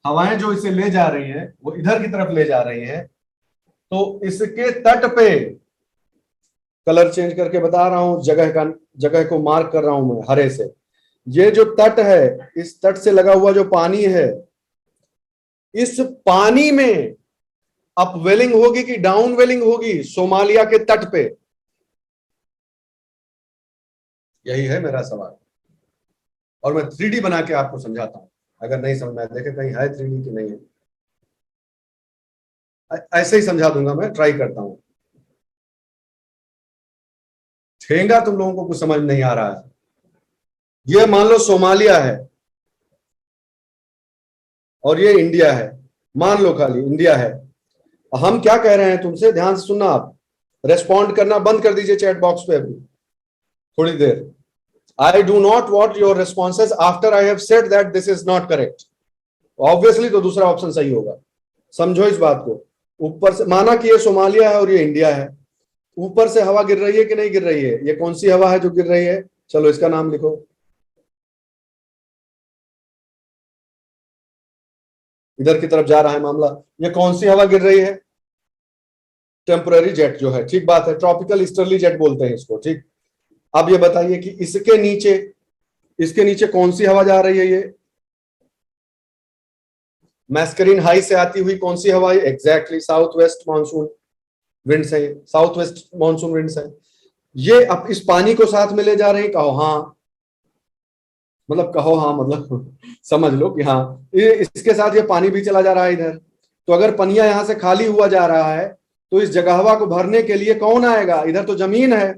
हवाएं जो इसे ले जा रही हैं वो इधर की तरफ ले जा रही हैं, तो इसके तट पे, कलर चेंज करके बता रहा हूं, जगह को मार्क कर रहा हूं मैं हरे से, ये जो तट है, इस तट से लगा हुआ जो पानी है, इस पानी में अपवेलिंग होगी कि डाउनवेलिंग होगी सोमालिया के तट पे? यही है मेरा सवाल, और मैं 3D बना के आपको समझाता हूं, अगर नहीं समझ में देखे कहीं है 3D की नहीं है, ऐसे ही समझा दूंगा, मैं ट्राई करता हूं। ठेंगा तुम लोगों को कुछ समझ नहीं आ रहा है। ये मान लो सोमालिया है और ये इंडिया है, मान लो खाली इंडिया है। हम क्या कह रहे हैं तुमसे, ध्यान से सुनना, आप रेस्पॉन्ड करना बंद कर दीजिए चैट बॉक्स पे अभी थोड़ी देर। I do not want your responses after I have said that this is not correct. Obviously तो दूसरा ऑप्शन सही होगा, समझो इस बात को। ऊपर से माना कि ये सोमालिया है और ये इंडिया है, ऊपर से हवा गिर रही है कि नहीं गिर रही है? ये कौन सी हवा है जो गिर रही है? चलो इसका नाम लिखो, इधर की तरफ जा रहा है मामला। ये कौन सी हवा गिर रही है? टेम्पररी जेट जो है, ठीक बात है, ट्रॉपिकल ईस्टर्ली जेट बोलते हैं इसको, ठीक। अब ये बताइए कि इसके नीचे कौन सी हवा जा रही है? ये मैस्करीन हाई से आती हुई कौन सी हवा है? Exactly south west monsoon winds है, साउथ वेस्ट मानसून विंड्स है। ये अब इस पानी को साथ में ले जा रहे हैं, कहो हाँ, मतलब कहो हाँ, मतलब समझ लो कि हाँ, ये इसके साथ ये पानी भी चला जा रहा है इधर। तो अगर पनिया यहां से खाली हुआ जा रहा है, तो इस जगहवा को भरने के लिए कौन आएगा? इधर तो जमीन है,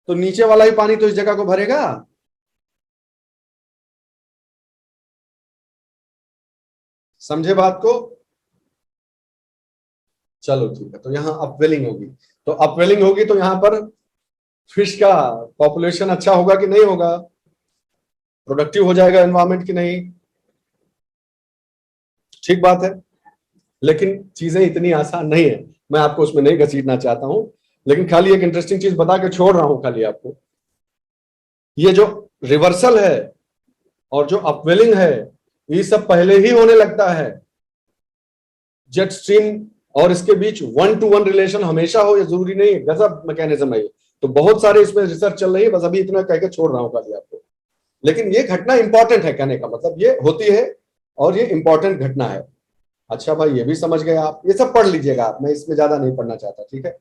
तो नीचे वाला ही पानी तो इस जगह को भरेगा। समझे बात को? चलो ठीक है, तो यहाँ अपवेलिंग होगी, तो अपवेलिंग होगी तो यहाँ पर फिश का पॉपुलेशन अच्छा होगा कि नहीं होगा? प्रोडक्टिव हो जाएगा एनवायरमेंट की नहीं? ठीक बात है। लेकिन चीजें इतनी आसान नहीं है, मैं आपको उसमें नहीं घसीटना चाहता हूं, लेकिन खाली एक इंटरेस्टिंग चीज बता के छोड़ रहा हूं खाली आपको। ये जो रिवर्सल है और जो अपवेलिंग है, ये सब पहले ही होने लगता है। जेट स्ट्रीम और इसके बीच 1-to-1 रिलेशन हमेशा हो, ये जरूरी नहीं है, गजब मैकेनिज्म है ये। तो बहुत सारे इसमें रिसर्च चल रही है, बस अभी इतना कह के छोड़ रहा हूं खाली आपको। लेकिन ये घटना इंपॉर्टेंट है, कहने का मतलब ये होती है और ये इंपॉर्टेंट घटना है। अच्छा भाई, ये भी समझ गए आप, ये सब पढ़ लीजिएगा आप, मैं इसमें ज्यादा नहीं पढ़ना चाहता, ठीक है।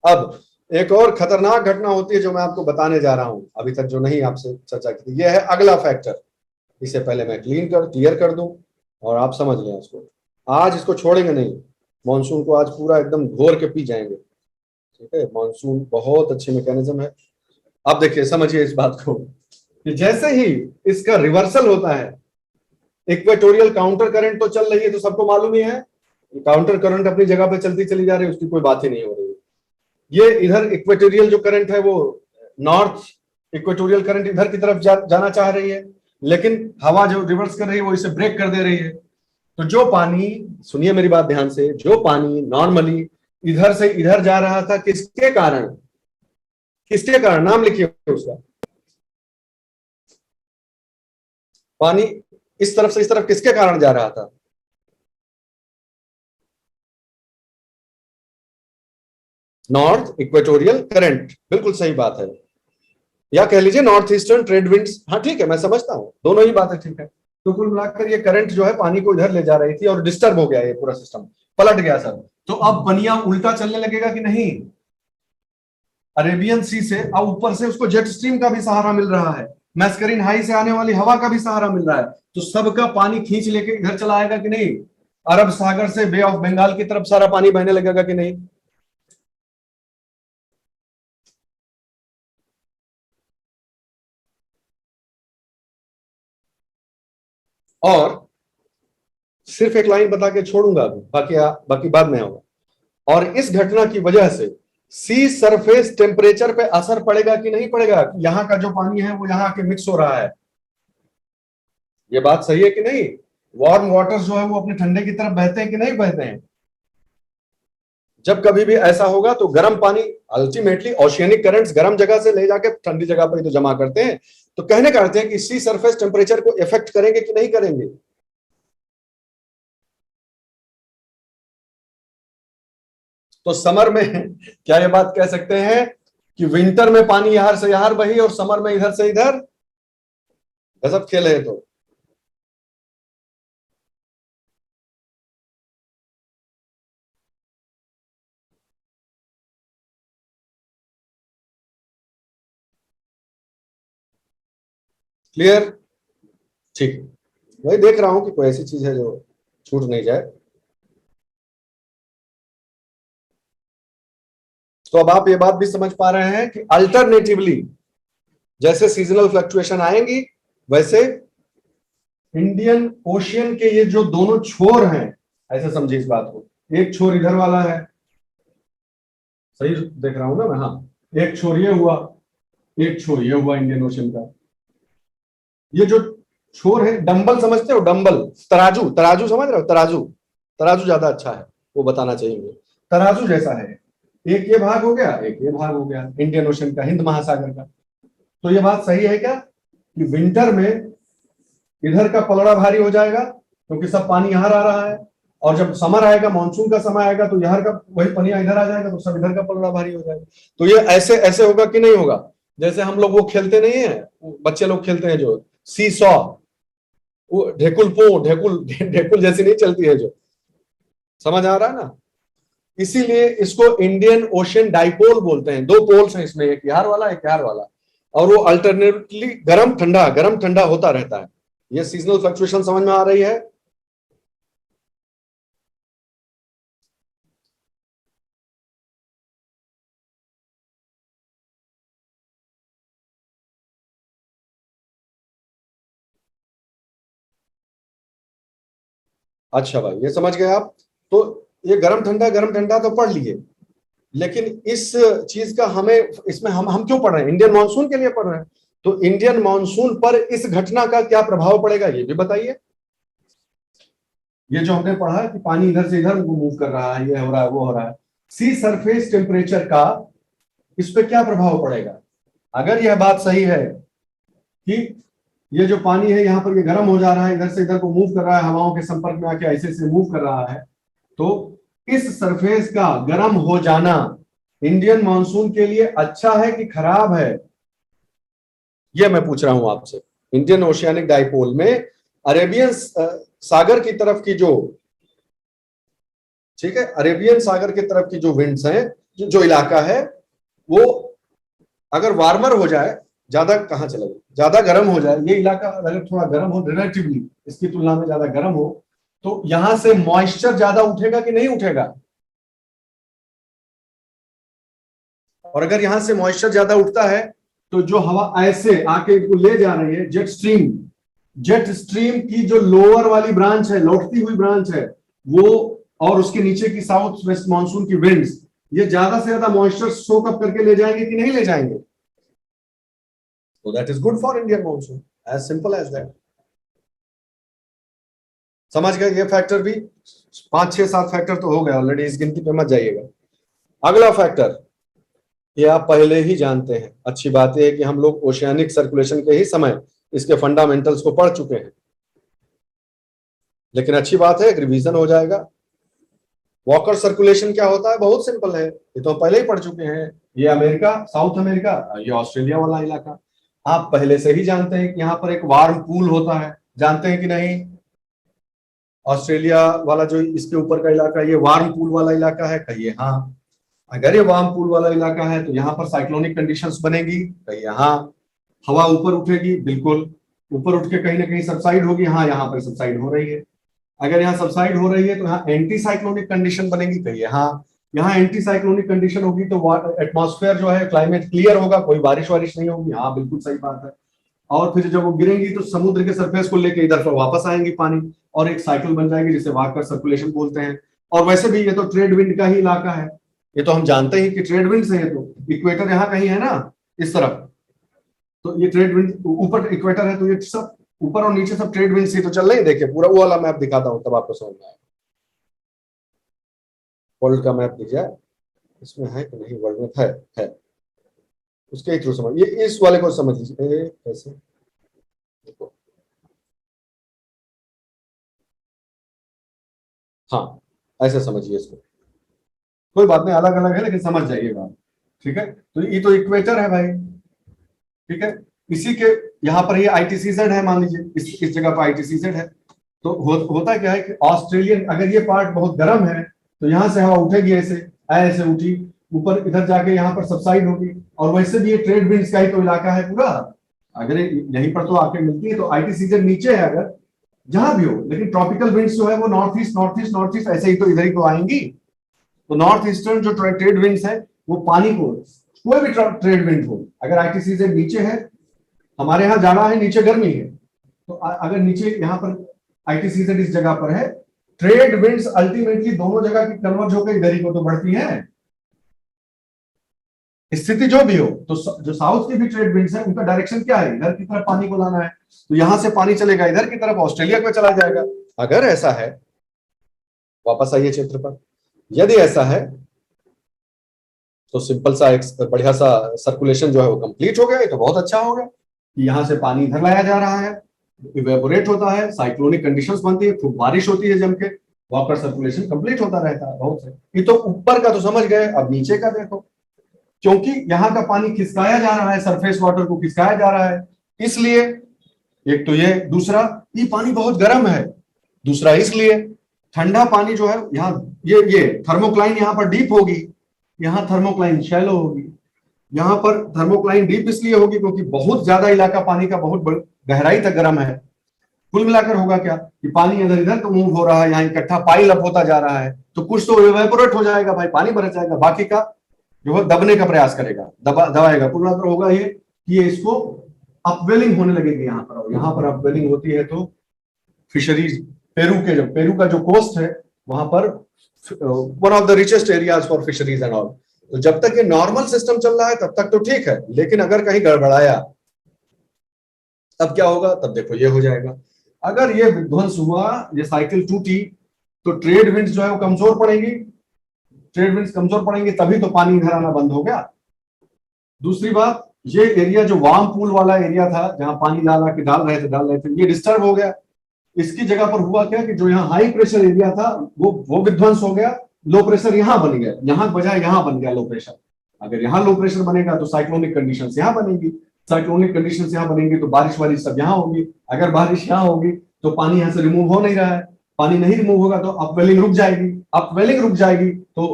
अब एक और खतरनाक घटना होती है जो मैं आपको बताने जा रहा हूं, अभी तक जो नहीं आपसे चर्चा की थी, यह है अगला फैक्टर। इसे पहले मैं क्लियर कर दूं और आप समझ लें इसको। आज इसको छोड़ेंगे नहीं, मानसून को आज पूरा एकदम घोर के पी जाएंगे, ठीक है। मानसून बहुत अच्छी मैकेनिज्म है। अब देखिए, समझिए इस बात को कि जैसे ही इसका रिवर्सल होता है, इक्वेटोरियल काउंटर करंट तो चल रही है, तो सबको मालूम ही है काउंटर करंट अपनी जगह पे चलती चली जा रही है, उसकी कोई बात ही नहीं हो रही है। ये इधर इक्वेटोरियल जो करंट है वो नॉर्थ इक्वेटोरियल करंट इधर की तरफ जाना चाह रही है, लेकिन हवा जो रिवर्स कर रही है वो इसे ब्रेक कर दे रही है। तो जो पानी, सुनिए मेरी बात ध्यान से, जो पानी नॉर्मली इधर से इधर जा रहा था, किसके कारण, किसके कारण, नाम लिखिए उसका। पानी इस तरफ से इस तरफ किसके कारण जा रहा था? नॉर्थ इक्वेटोरियल करंट, बिल्कुल सही बात है। या कह लीजिए नॉर्थ ईस्टर्न ट्रेड विंड्स, हाँ ठीक है, मैं समझता हूं, दोनों ही बातें ठीक है। तो कुल मिलाकर ये करंट जो है पानी को इधर ले जा रही थी और डिस्टर्ब हो गया, ये पूरा सिस्टम पलट गया सर। तो अब पनिया उल्टा चलने लगेगा कि नहीं? अरेबियन सी से अब ऊपर से उसको जेट स्ट्रीम का भी सहारा मिल रहा है, मैस्करीन हाई से आने वाली हवा का भी सहारा मिल रहा है, तो सबका पानी खींच लेके इधर चला आएगा कि नहीं? अरब सागर से बे ऑफ बंगाल की तरफ सारा पानी बहने लगेगा कि नहीं? और सिर्फ एक लाइन बता के छोड़ूंगा अभी, बाकी बाद में होगा। और इस घटना की वजह से सी सरफेस टेम्परेचर पे असर पड़ेगा कि नहीं पड़ेगा? यहां का जो पानी है वो यहां आके मिक्स हो रहा है, ये बात सही है कि नहीं? वार्म वाटर जो है वो अपने ठंडे की तरफ बहते हैं कि नहीं बहते हैं? जब कभी भी ऐसा होगा तो गर्म पानी, अल्टीमेटली ओशियनिक करंट्स गर्म जगह से ले जाके ठंडी जगह पर ही तो जमा करते हैं। तो कहने का अर्थ है कि सी सरफेस टेम्परेचर को इफेक्ट करेंगे कि नहीं करेंगे? तो समर में क्या ये बात कह सकते हैं कि विंटर में पानी यहां से यहां बही और समर में इधर से इधर? गजब खेल है। तो क्लियर, ठीक। वही देख रहा हूं कि कोई ऐसी चीज है जो छूट नहीं जाए। तो अब आप ये बात भी समझ पा रहे हैं कि अल्टरनेटिवली जैसे सीजनल फ्लक्चुएशन आएंगी, वैसे इंडियन ओशियन के ये जो दोनों छोर हैं, ऐसे समझिए इस बात को, एक छोर इधर वाला है, सही देख रहा हूं ना मैं? हाँ, एक छोर ये हुआ, एक छोर ये हुआ इंडियन ओशियन का। ये जो छोर है, डंबल समझते हो? डंबल, तराजू, तराजू समझ रहे हो? तराजू, तराजू ज्यादा अच्छा है, वो बताना चाहिए मुझे। तराजू जैसा है, एक ये भाग हो गया, एक ये भाग हो गया इंडियन ओशन का, हिंद महासागर का। तो ये बात सही है क्या कि विंटर में इधर का पलड़ा भारी हो जाएगा क्योंकि सब पानी यहां आ रहा है, और जब समर आएगा, मानसून का समय आएगा, तो यहां का वही पनिया इधर आ जाएगा, तो सब इधर का पलड़ा भारी हो जाएगा। तो ये ऐसे ऐसे होगा कि नहीं होगा? जैसे हम लोग वो खेलते नहीं है, बच्चे लोग खेलते हैं जो सी सॉ, वो ढेकुल पो ढेकुल ढेकुल जैसी नहीं चलती है जो, समझ आ रहा है ना? इसीलिए इसको इंडियन ओशियन डाइपोल बोलते हैं। दो पोल्स हैं इसमें, एक यार वाला एक यार वाला, और वो अल्टरनेटली गरम ठंडा होता रहता है। ये सीजनल फ्लक्चुएशन समझ में आ रही है? अच्छा भाई, ये समझ गए आप? तो ये गरम ठंडा तो पढ़ लिए, लेकिन इस चीज का हमें इसमें हम क्यों पढ़ रहे हैं? इंडियन मानसून के लिए पढ़ रहे हैं। तो इंडियन मानसून पर इस घटना का क्या प्रभाव पड़ेगा ये भी बताइए। ये जो हमने पढ़ा है कि पानी इधर से इधर मूव कर रहा है, ये हो रहा है, वो हो रहा है, सी सरफेस टेम्परेचर का इस पे क्या प्रभाव पड़ेगा? अगर यह बात सही है कि ये जो पानी है यहाँ पर ये गर्म हो जा रहा है, इधर से इधर को मूव कर रहा है, हवाओं के संपर्क में आके ऐसे से मूव कर रहा है, तो इस सरफेस का गर्म हो जाना इंडियन मानसून के लिए अच्छा है कि खराब है? ये मैं पूछ रहा हूं आपसे। इंडियन ओशियानिक डाइपोल में अरेबियन सागर की तरफ की जो, ठीक है, अरेबियन सागर की तरफ की जो विंड्स हैं, जो इलाका है, वो अगर वार्मर हो जाए, ज्यादा कहां चला जाए, ज्यादा गर्म हो जाए, ये इलाका अगर थोड़ा गर्म हो रिलेटिवली, इसकी तुलना में ज्यादा गर्म हो, तो यहां से मॉइस्चर ज्यादा उठेगा कि नहीं उठेगा? और अगर यहां से मॉइस्चर ज्यादा उठता है तो जो हवा ऐसे आके इनको ले जा रही है, जेट स्ट्रीम की जो लोअर वाली ब्रांच है, लौटती हुई ब्रांच है, वो और उसके नीचे की साउथ वेस्ट मानसून की विंड्स, ये ज्यादा से ज्यादा मॉइस्चर सोक अप करके ले जाएंगे कि नहीं ले जाएंगे? So that is good for Indian monsoon, as simple as that. समझ गए? ये फैक्टर भी 5 6 7 फैक्टर तो हो गए ऑलरेडी, इस गिनती पे मत जाइएगा। अगला फैक्टर ये आप पहले ही जानते हैं। अच्छी बात यह है कि हम लोग ओशियानिक सर्कुलेशन के ही समय इसके फंडामेंटल्स को पढ़ चुके हैं, लेकिन अच्छी बात है रिवीजन हो जाएगा। वॉकर सर्कुलेशन क्या होता है? बहुत सिंपल है, ये तो पहले ही पढ़ चुके हैं। ये अमेरिका, साउथ अमेरिका, ये ऑस्ट्रेलिया वाला इलाका, आप पहले से ही जानते हैं कि यहाँ पर एक वार्म पूल होता है, जानते हैं कि नहीं? ऑस्ट्रेलिया वाला जो इसके ऊपर का इलाका, ये वार्म पूल वाला इलाका है, कहिए हाँ। अगर ये वार्म पूल वाला इलाका है तो यहाँ पर साइक्लोनिक कंडीशंस बनेगी, कहिए हाँ। हवा ऊपर उठेगी, बिल्कुल, ऊपर उठ के कहीं ना कहीं सबसाइड होगी, हाँ यहाँ पर सबसाइड हो रही है। अगर यहाँ सबसाइड हो रही है तो यहाँ एंटी साइक्लोनिक कंडीशन बनेगी, कहिए हाँ। यहाँ एंटी साइक्लोनिक कंडीशन होगी तो एटमॉस्फेयर जो है, क्लाइमेट क्लियर होगा, कोई बारिश वारिश नहीं होगी, हाँ बिल्कुल सही बात है। और फिर जब वो गिरेंगी तो समुद्र के सरफेस को लेके इधर वापस आएंगी पानी, और एक साइकिल बन जाएगी जिसे वाकर सर्कुलेशन बोलते हैं। और वैसे भी ये तो ट्रेड विंड का ही इलाका है, ये तो हम जानते हैं कि ट्रेड विंड से है, तो इक्वेटर यहाँ कहीं है ना, इस तरफ, तो ये ट्रेड विंड ऊपर इक्वेटर है, तो ये सब ऊपर और नीचे सब ट्रेड विंड से तो चल रही है। देखिए पूरा वो वाला मैप दिखाता हूं तब आपको समझ में आएगा। वर्ल्ड का मैप दीजिए, इसमें है कि नहीं? वर्ल्ड में है, उसके थ्रू समझ, ये इस वाले को समझ लीजिए कैसे, देखो, हाँ ऐसे समझिए इसको, कोई बात नहीं, अलग अलग है लेकिन समझ जाइएगा, ठीक है? तो ये तो इक्वेटर है भाई, ठीक है? इसी के यहाँ पर ये ITCZ है, मान लीजिए इस जगह पर ITCZ है। तो होता क्या है कि ऑस्ट्रेलियन, अगर ये पार्ट बहुत गर्म है तो यहाँ से हवा उठेगी, ऐसे उठी ऊपर, इधर जाके यहाँ पर सबसाइड होगी। और वैसे भी ये ट्रेड विंड्स का ही तो इलाका है पूरा, अगर यहीं पर तो आके मिलती है, तो ITCZ नीचे है अगर, जहां भी हो, लेकिन ट्रॉपिकल विंड्स जो है वो नॉर्थ ईस्ट ऐसे ही तो इधर ही तो आएंगी। तो नॉर्थ ईस्टर्न जो ट्रेड विंड्स है वो पानी को, कोई भी ट्रेड विंड हो, अगर ITCZ नीचे है, हमारे यहाँ जाना है, नीचे गर्मी है, तो अगर नीचे यहाँ पर ITCZ इस जगह पर है, ट्रेड विंड्स अल्टीमेटली दोनों जगह की कन्वर्ज होकर इधर ही को तो बढ़ती है। स्थिति जो भी हो, तो जो साउथ की भी ट्रेड विंड्स है उनका डायरेक्शन क्या है? इधर की तरफ पानी को लाना है, तो यहां से पानी चलेगा इधर की तरफ, ऑस्ट्रेलिया को चला जाएगा। अगर ऐसा है, वापस आइए चित्र पर, यदि ऐसा है तो सिंपल सा एक बढ़िया सा सर्कुलेशन जो है वो कंप्लीट हो गया, ये तो बहुत अच्छा हो गया कि यहाँ से पानी इधर लाया जा रहा है, इवेपोरेट होता है, साइक्लोनिक कंडीशंस बनती है, खूब बारिश होती है जम के, वॉकर सर्कुलेशन कंप्लीट होता रहता है। बहुत है, ये तो ऊपर का तो समझ गए, अब नीचे का देखो, क्योंकि यहाँ का पानी खिसकाया जा रहा है, सरफेस वाटर को खिसकाया जा रहा है, इसलिए एक तो ये, दूसरा ये पानी बहुत गर्म है, दूसरा इसलिए ठंडा पानी जो है यहाँ, ये थर्मोक्लाइन यहाँ पर डीप होगी, यहाँ थर्मोक्लाइन शैलो होगी। यहाँ पर थर्मोक्लाइन डीप इसलिए होगी क्योंकि बहुत ज्यादा इलाका पानी का बहुत गहराई तक गर्म है। कुल मिलाकर होगा क्या कि पानी इधर इधर तो मूव हो रहा है, यहाँ इकट्ठा पाइल अप होता जा रहा है, तो कुछ तो इवेपोरेट हो जाएगा भाई, पानी बरस जाएगा, बाकी का जो है दबने का प्रयास करेगा, दबाएगा। कुल मिलाकर होगा ये कि ये इसको अपवेलिंग होने लगेगी यहाँ पर, और यहाँ पर अपवेलिंग होती है तो फिशरीज, पेरू का जो कोस्ट है वहां पर one of the richest areas for fisheries and all, तो जब तक ये नॉर्मल सिस्टम चल रहा है तब तक तो ठीक है, लेकिन अगर कहीं गड़बड़ाया तब क्या होगा, तब देखो ये हो जाएगा। अगर ये विध्वंस हुआ, ये साइकिल टूटी, तो ट्रेड विंड्स जो है वो कमजोर पड़ेंगी, ट्रेड विंड्स कमजोर पड़ेंगी तभी तो पानी इधर आना बंद हो गया। दूसरी बात, ये एरिया जो वार्म पूल वाला एरिया था जहां पानी डाल रहे थे, ये डिस्टर्ब हो गया। इसकी जगह पर हुआ क्या कि जो यहाँ हाई प्रेशर एरिया था वो विध्वंस हो गया, लो प्रेशर यहां बन गया, यहां बजाय यहां बन गया लो प्रेशर। अगर यहाँ लो प्रेशर बनेगा तो साइक्लोनिक कंडीशन यहाँ बनेगी, साइक्लोनिक कंडीशन यहाँ बनेंगी तो बारिश वारिश सब यहाँ होगी। अगर बारिश यहाँ होगी तो पानी यहाँ से रिमूव हो नहीं रहा है, पानी नहीं रिमूव होगा तो अपवेलिंग रुक जाएगी, अपवेलिंग रुक जाएगी तो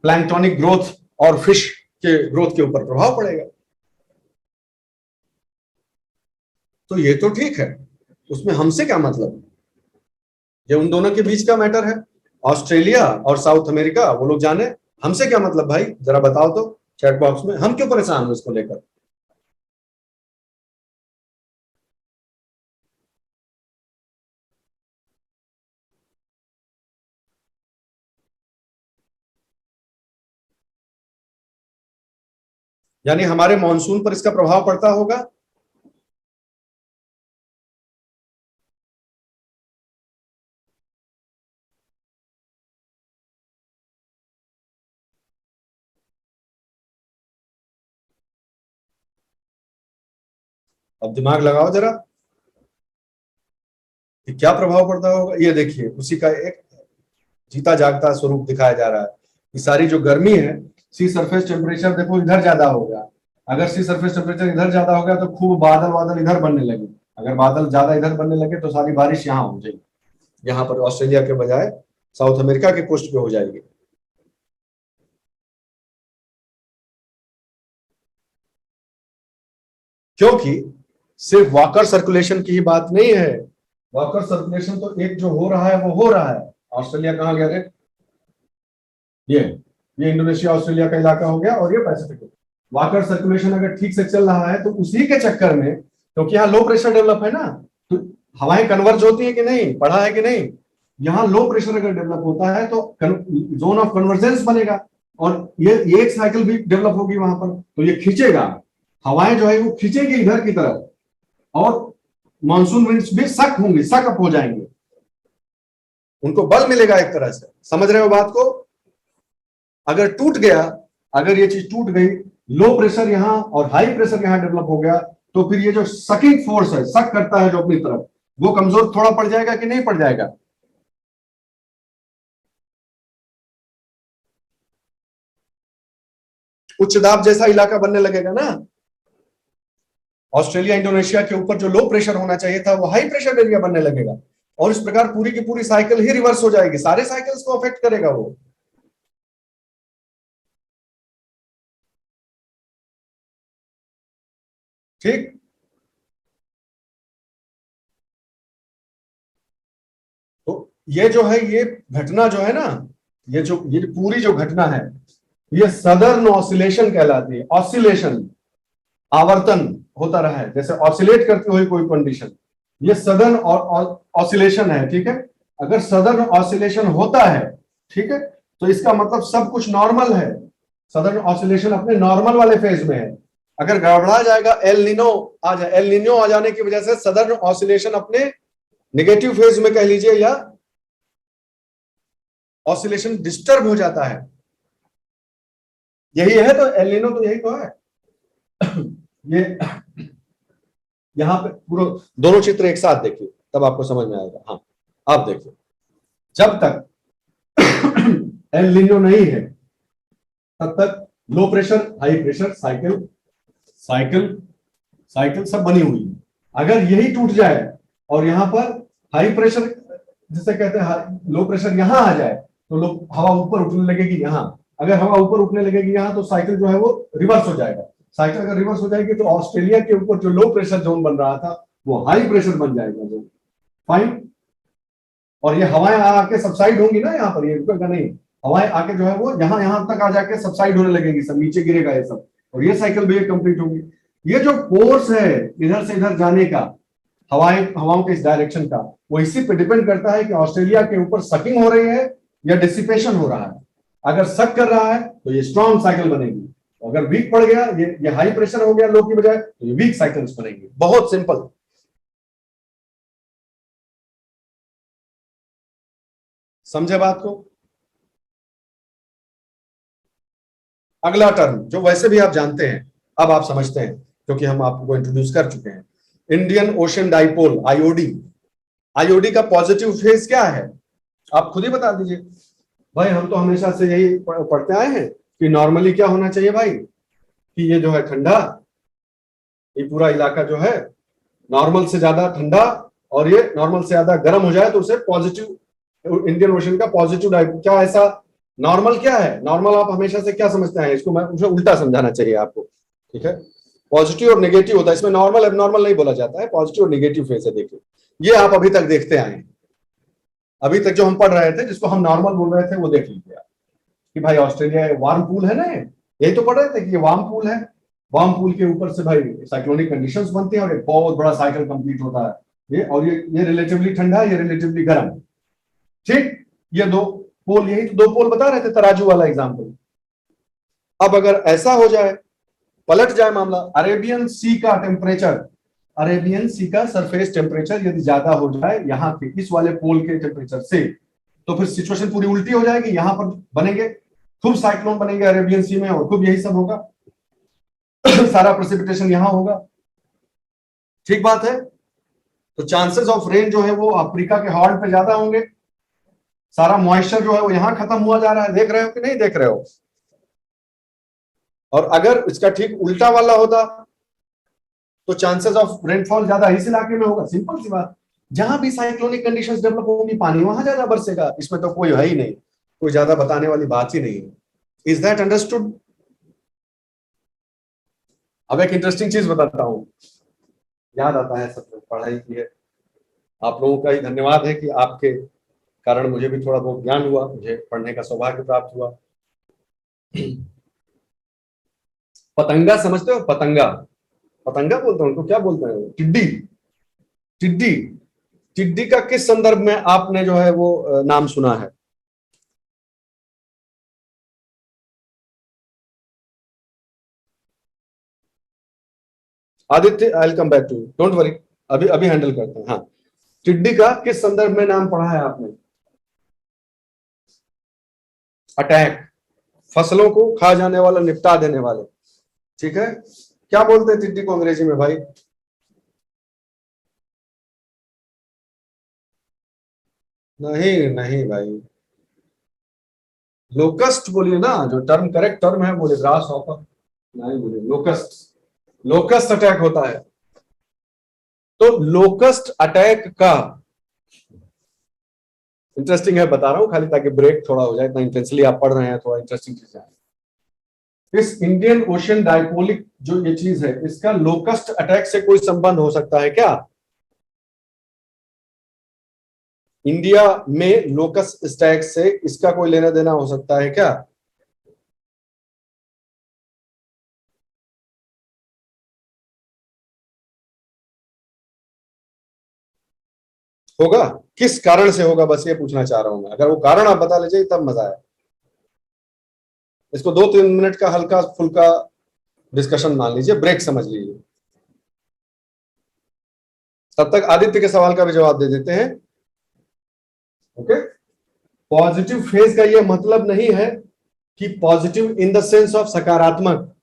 प्लैंक्टोनिक ग्रोथ और फिश के ग्रोथ के ऊपर प्रभाव पड़ेगा। तो ये तो ठीक है, उसमें हमसे क्या मतलब, ये उन दोनों के बीच का मैटर है, ऑस्ट्रेलिया और साउथ अमेरिका वो लोग जाने, हमसे क्या मतलब भाई, जरा बताओ तो चैट बॉक्स में, हम क्यों परेशान हो इसको लेकर। यानी हमारे मॉनसून पर इसका प्रभाव पड़ता होगा। अब दिमाग लगाओ जरा कि क्या प्रभाव पड़ता होगा। ये देखिए उसी का एक जीता जागता स्वरूप दिखाया जा रहा है। ये सारी जो गर्मी है, सी सरफेस टेम्परेचर देखो इधर ज्यादा हो गया, अगर सी सरफेस टेम्परेचर इधर ज्यादा हो गया तो खूब बादल बादल इधर बनने लगे, अगर बादल ज्यादा इधर बनने लगे तो सारी बारिश यहाँ हो जाएगी, यहाँ पर ऑस्ट्रेलिया के बजाय साउथ अमेरिका के कोस्ट पे हो जाएगी। क्योंकि सिर्फ वाकर सर्कुलेशन की ही बात नहीं है, वाकर सर्कुलेशन तो एक जो हो रहा है वो हो रहा है। ऑस्ट्रेलिया कहाँ गया रे, ये ये इंडोनेशिया ऑस्ट्रेलिया का इलाका हो गया और ये पैसिफिक। वाकर सर्कुलेशन अगर ठीक से चल रहा है तो उसी के चक्कर में, क्योंकि यहाँ लो प्रेशर डेवलप है ना, तो हवाएं कन्वर्ज होती है कि नहीं, पढ़ा है कि नहीं, यहाँ लो प्रेशर अगर डेवलप होता है तो जोन ऑफ कन्वर्जेंस बनेगा और ये एक साइकिल भी डेवलप होगी वहां पर, तो ये खींचेगा, हवाएं जो है वो खींचेगी इधर की तरफ और मानसून विंड्स भी सक होंगी, सक अप हो जाएंगे, उनको बल मिलेगा एक तरह से। समझ रहे हो बात को। अगर टूट गया, अगर ये चीज टूट गई, लो प्रेशर यहां और हाई प्रेशर यहां डेवलप हो गया, तो फिर ये जो सकिंग फोर्स है, सक करता है जो अपनी तरफ, वो कमजोर थोड़ा पड़ जाएगा कि नहीं पड़ जाएगा। उच्च दाब जैसा इलाका बनने लगेगा ना, ऑस्ट्रेलिया इंडोनेशिया के ऊपर जो लो प्रेशर होना चाहिए था वो हाई प्रेशर एरिया बनने लगेगा और इस प्रकार पूरी की पूरी साइकिल ही रिवर्स हो जाएगी, सारे साइकिल्स को अफेक्ट करेगा वो। ठीक, तो ये जो है, ये घटना जो है ना, ये पूरी जो घटना है, ये सदर्न ऑसिलेशन कहलाती है। ऑसिलेशन, आवर्तन होता रहा है, जैसे ऑसिलेट करती हुई कोई कंडीशन, ये सदर्न ऑसिलेशन है। ठीक है, अगर सदर्न ऑसिलेशन होता है, ठीक है, तो इसका मतलब सब कुछ नॉर्मल है, सदर्न ऑसिलेशन अपने नॉर्मल वाले फेज में है। अगर गड़बड़ा जाएगा, एल नीनो आ जाए, एल नीनो आ जाने की वजह से सदर्न ऑसिलेशन अपने नेगेटिव फेज में कह लीजिए, या ऑसिलेशन डिस्टर्ब हो जाता है, यही है। तो एल नीनो तो यही तो है। ये यहां पे पूरा दोनों चित्र एक साथ देखिए तब आपको समझ में आएगा। हाँ, आप देखिए, जब तक एल नीनो नहीं है तब तक low pressure high pressure cycle cycle cycle सब बनी हुई है। अगर यही टूट जाए और यहां पर हाई प्रेशर, जिसे कहते हैं लो प्रेशर, यहां आ जाए तो लोग हवा ऊपर उठने लगेगी यहां, अगर हवा ऊपर उठने लगेगी यहां तो साइकिल जो है वो रिवर्स हो जाएगा। साइकिल अगर रिवर्स हो जाएगी तो ऑस्ट्रेलिया के ऊपर जो लो प्रेशर जोन बन रहा था वो हाई प्रेशर बन जाएगा जोन। फाइन, और ये हवाएं आके सबसाइड होंगी ना, यहाँ पर ये रुकेगा नहीं, हवाएं आके जो है वो यहां तक आ जाके सबसाइड होने लगेगी, सब नीचे गिरेगा ये सब, और ये साइकिल भी कंप्लीट होगी। ये जो फोर्स है इधर से इधर जाने का, हवाओं के इस डायरेक्शन का, वो इसी पे डिपेंड करता है कि ऑस्ट्रेलिया के ऊपर सकिंग हो रही है या डिसिपेशन हो रहा है। अगर सक कर रहा है तो ये स्ट्रॉन्ग साइकिल बनेगी। अगर वीक पड़ गया, ये हाई प्रेशर हो गया लो की बजाय, तो ये वीक साइकिल्स बनेंगी। बहुत सिंपल। समझे बात को? अगला टर्म जो वैसे भी आप जानते हैं, अब आप समझते हैं क्योंकि हम आपको इंट्रोड्यूस कर चुके हैं। Indian ocean dipole, IOD. IOD का पॉजिटिव फेज क्या है, आप खुद ही बता दीजिए। भाई हम तो हमेशा से यही पढ़ते आए हैं कि नॉर्मली क्या होना चाहिए भाई, कि ये जो है ठंडा, ये पूरा इलाका जो है नॉर्मल से ज्यादा ठंडा और ये नॉर्मल से ज्यादा गर्म हो जाए तो उसे पॉजिटिव, इंडियन ओशन का पॉजिटिव डाइपोल। क्या ऐसा नॉर्मल क्या है? नॉर्मल आप हमेशा से क्या समझते हैं, इसको मैं मुझे उल्टा समझाना चाहिए आपको, ठीक है। पॉजिटिव और नेगेटिव होता है, इसमें नॉर्मल एबनॉर्मल नहीं बोला जाता है, पॉजिटिव और नेगेटिव फेज है। देखिए ये आप अभी तक देखते आए हैं, अभी तक जो हम पढ़ रहे थे जिसको हम नॉर्मल बोल रहे थे वो देख लीजिए कि भाई ऑस्ट्रेलिया वार्म पूल है ना, यही तो पढ़ रहे थे कि ये वार्म पूल है। वार्म पूल के ऊपर से भाई साइक्लोनिक कंडीशंस बनती हैं और एक बहुत बड़ा साइकिल कंप्लीट होता है ये, और ये रिलेटिवली ठंडा, ये रिलेटिवली गर्म, ठीक। ये दो पोल, यही तो दो पोल बता रहे थे तराजू वाला एग्जांपल। अब अगर ऐसा हो जाए, पलट जाए मामला, अरेबियन सी का टेम्परेचर, अरेबियन सी का सरफेस टेम्परेचर यदि ज्यादा हो जाए यहाँ के इस वाले पोल के टेम्परेचर से, तो फिर सिचुएशन पूरी उल्टी हो जाएगी। यहां पर बनेंगे खूब साइक्लोन बनेंगे अरेबियन सी में और खूब यही सब होगा सारा प्रेसिपिटेशन यहां होगा, ठीक बात है। तो चांसेस ऑफ रेन जो है वो अफ्रीका के हॉर्न पे ज्यादा होंगे, सारा मॉइस्चर जो है वो यहां खत्म हुआ जा रहा है, देख रहे हो कि नहीं देख रहे हो। और अगर इसका ठीक उल्टा वाला होता तो चांसेस ऑफ रेनफॉल ज्यादा इस इलाके में होगा। सिंपल सी बात, जहां भी साइक्लोनिक कंडीशंस डेवलप होंगी पानी वहां ज्यादा बरसेगा, इसमें तो कोई है ही नहीं, कोई ज्यादा बताने वाली बात ही नहीं है। Is that understood? अब एक इंटरेस्टिंग चीज बताता हूं, याद आता है सब पढ़ाई की है, आप लोगों का ही धन्यवाद है कि आपके कारण मुझे भी थोड़ा बहुत ज्ञान हुआ, मुझे पढ़ने का सौभाग्य प्राप्त हुआ। पतंगा समझते हो? पतंगा, पतंगा बोलते हैं उनको, क्या बोलते हैं? टिड्डी। टिड्डी, टिड्डी का किस संदर्भ में आपने जो है वो नाम सुना है? Aditya, I will come back to you, don't worry, अभी अभी हैंडल करते हैं। हाँ, टिड्डी का किस संदर्भ में नाम पढ़ा है आपने? अटैक, फसलों को खा जाने वाला, निपटा देने वाले, ठीक है। क्या बोलते हैं टिड्डी को अंग्रेजी में भाई? नहीं नहीं भाई, लोकस्ट बोलिए ना, जो टर्म करेक्ट टर्म है बोले, ग्रास हॉपर नहीं बोले, लोकस्ट। लोकस्ट अटैक होता है। तो लोकस्ट अटैक का, इंटरेस्टिंग है बता रहा हूं खाली ताकि ब्रेक थोड़ा हो जाए, इतना इंटेंसली आप पढ़ रहे हैं, थोड़ा इंटरेस्टिंग चीज है। इस इंडियन ओशन डायपोलिक जो ये चीज है, इसका लोकस्ट अटैक से कोई संबंध हो सकता है क्या? इंडिया में लोकस्ट अटैक से इसका कोई लेना देना हो सकता है क्या? होगा, किस कारण से होगा, बस ये पूछना चाह रहा हूं मैं। अगर वो कारण आप बता लीजिए तब मजा है। इसको 2-3 मिनट का हल्का फुल्का डिस्कशन मान लीजिए, ब्रेक समझ लीजिए। तब तक आदित्य के सवाल का भी जवाब दे देते हैं। ओके, पॉजिटिव फेज का ये मतलब नहीं है कि positive in the sense of सकारात्मक,